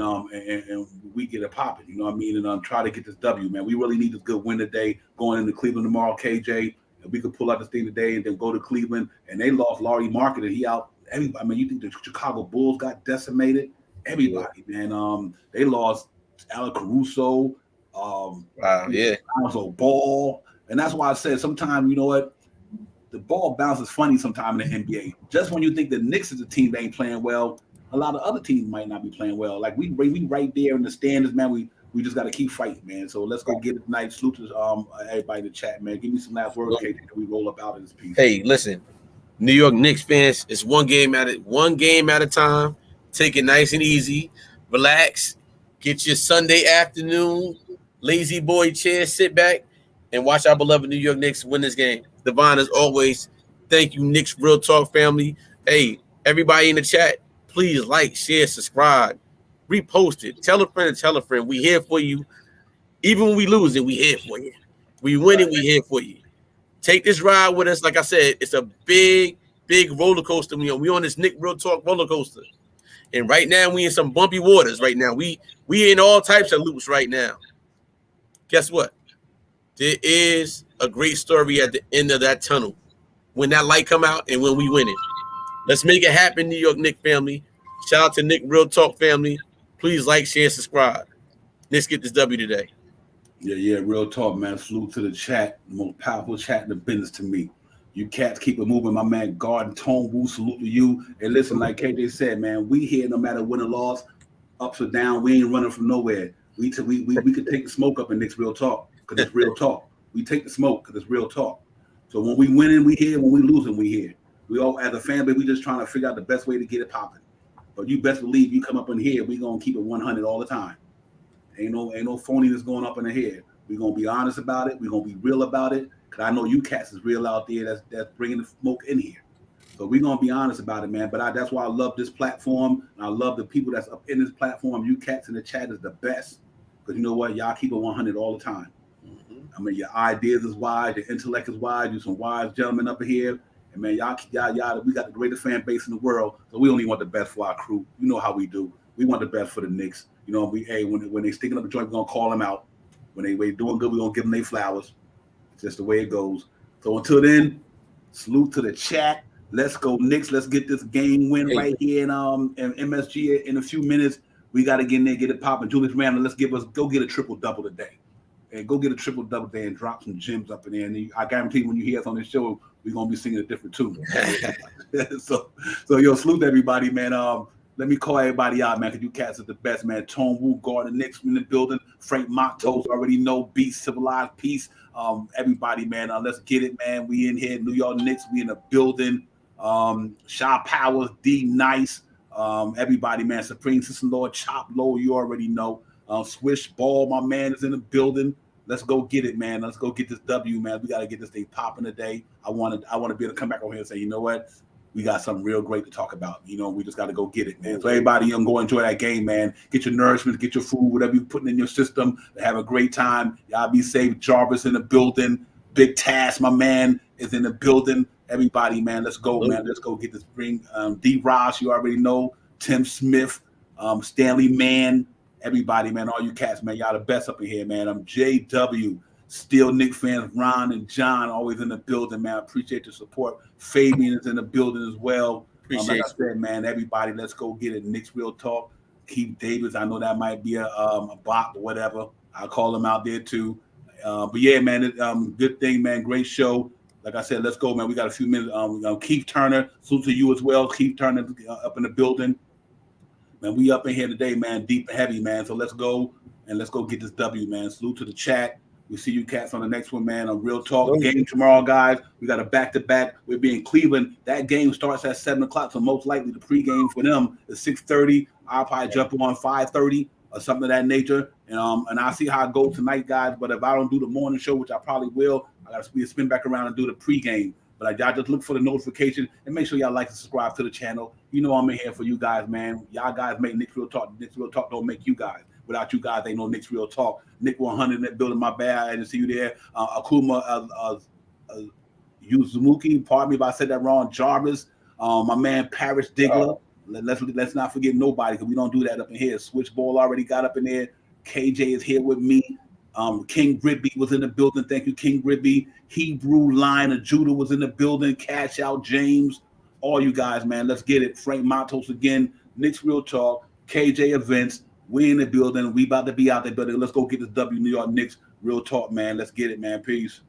we get it popping. You know what I mean? And try to get this W, man. We really need this good win today. Going into Cleveland tomorrow, KJ. If we could pull out this thing today and then go to Cleveland, and they lost Laurie Market, and he out. Everybody, I mean, you think the Chicago Bulls got decimated? Everybody, man. They lost Alec Caruso. Alonzo Ball. And that's why I said sometimes, you know what, the ball bounces funny sometimes in the NBA. Just when you think the Knicks is a team that ain't playing well, a lot of other teams might not be playing well. Like we right there in the standards, man. We just got to keep fighting, man. So let's go get it tonight. Salute to everybody in the chat, man. Give me some last words, KJ, and we roll up out of this piece. Hey, listen, New York Knicks fans, it's one game at a time. Take it nice and easy. Relax. Get your Sunday afternoon lazy boy chair, sit back, and watch our beloved New York Knicks win this game. Devon, as always, thank you, Knicks Real Talk family. Hey, everybody in the chat, please like, share, subscribe, repost it. Tell a friend and tell a friend. We here for you. Even when we lose it, we here for you. We win it, we here for you. Take this ride with us. Like I said, it's a big roller coaster. We on this Nick Real Talk roller coaster. And right now, we in some bumpy waters right now. We in all types of loops right now. Guess what? There is a great story at the end of that tunnel. When that light come out and when we win it. Let's make it happen, New York Knicks family. Shout out to Nick Real Talk family. Please like, share, subscribe. Let's get this W today. Yeah, real talk, man. Salute to the chat. The most powerful chat in the business to me. You cats keep it moving, my man. Garden Tone Wu, salute to you. And listen, like KJ said, man, we here no matter win or loss, ups or down. We ain't running from nowhere. We could take the smoke up in Nick's Real Talk because it's real talk. We take the smoke because it's real talk. So when we winning, we here. When we losing, we here. We all, as a family, we just trying to figure out the best way to get it popping. But you best believe you come up in here, we gonna keep it 100 all the time. Ain't no phoniness going up in the head. We're gonna be honest about it. We're gonna be real about it. Cause I know you cats is real out there. That's bringing the smoke in here. So we're gonna be honest about it, man. But that's why I love this platform. And I love the people that's up in this platform. You cats in the chat is the best. Cause you know what? Y'all keep it 100 all the time. I mean, your ideas is wide, your intellect is wide. You some wise gentlemen up here. And man, y'all, we got the greatest fan base in the world. So we only want the best for our crew. You know how we do. We want the best for the Knicks. You know, when they sticking up a joint, we're gonna call them out. When they doing good, we're gonna give them their flowers. It's just the way it goes. So until then, salute to the chat. Let's go, Knicks. Let's get this game win right here in MSG in a few minutes. We gotta get in there, get it popping. Julius Randle, go get a triple-double today. And go get a triple-double today and drop some gems up in there. And I guarantee when you hear us on this show, we're gonna be singing a different tune. so yo, salute to everybody, man. Let me call everybody out, man, because you cats are the best, man. Tone Wu, Garden Knicks in the building. Frank Matos already know. Beast, Civilized Peace. Everybody, man, let's get it, man. We in here, New York Knicks. We in the building. Shaw Powers, D Nice. Everybody, man. Supreme System Lord, Chop Low, you already know. Swish Ball, my man, is in the building. Let's go get it, man. Let's go get this W, man. We got to get this thing popping today. I want to be able to come back over here and say, you know what? We got something real great to talk about. You know, we just got to go get it, man. So everybody, go enjoy that game, man. Get your nourishment, get your food, whatever you're putting in your system. Have a great time. Y'all be safe. Jarvis in the building. Big Task, my man, is in the building. Everybody, man, let's go, man. Let's go get this ring. D. Ross, you already know. Tim Smith, Stanley Mann. Everybody, man, all you cats, man, y'all the best up in here, man. I'm JW. Still Knicks fans, Ron and John always in the building, man. I appreciate the support. Fabian is in the building as well. Like I said, man, everybody, let's go get it. Knicks Real Talk. Keith Davis, I know that might be a bot or whatever. I'll call him out there too. But yeah, man, good thing, man. Great show. Like I said, let's go, man. We got a few minutes. Keith Turner, salute to you as well. Keith Turner up in the building. Man, we up in here today, man, deep and heavy, man. So let's go and let's go get this W, man. Salute to the chat. We see you cats on the next one, man. On Real Talk game tomorrow, guys. We got a back-to-back. We'll be in Cleveland. That game starts at 7 o'clock, so most likely the pregame for them is 6:30. I'll probably jump on 5:30 or something of that nature. And I'll see how it goes tonight, guys. But if I don't do the morning show, which I probably will, I got to spin back around and do the pregame. But y'all just look for the notification and make sure y'all like and subscribe to the channel. You know I'm in here for you guys, man. Y'all guys make Knicks Real Talk. Knicks Real Talk don't make you guys. Without you guys, ain't no Knicks Real Talk. Nick 100 in that building, my bad. I didn't see you there. Akuma Yuzumuki, pardon me if I said that wrong. Jarvis, my man Paris Diggler. Let's not forget nobody because we don't do that up in here. Switchball already got up in there. KJ is here with me. King Gridby was in the building. Thank you, King Gridby. Hebrew Line of Judah was in the building. Cash Out James. All you guys, man. Let's get it. Frank Matos again. Knicks Real Talk. KJ Events. We in the building. We about to be out there, building. Let's go get this W New York Knicks Real Talk, man. Let's get it, man. Peace.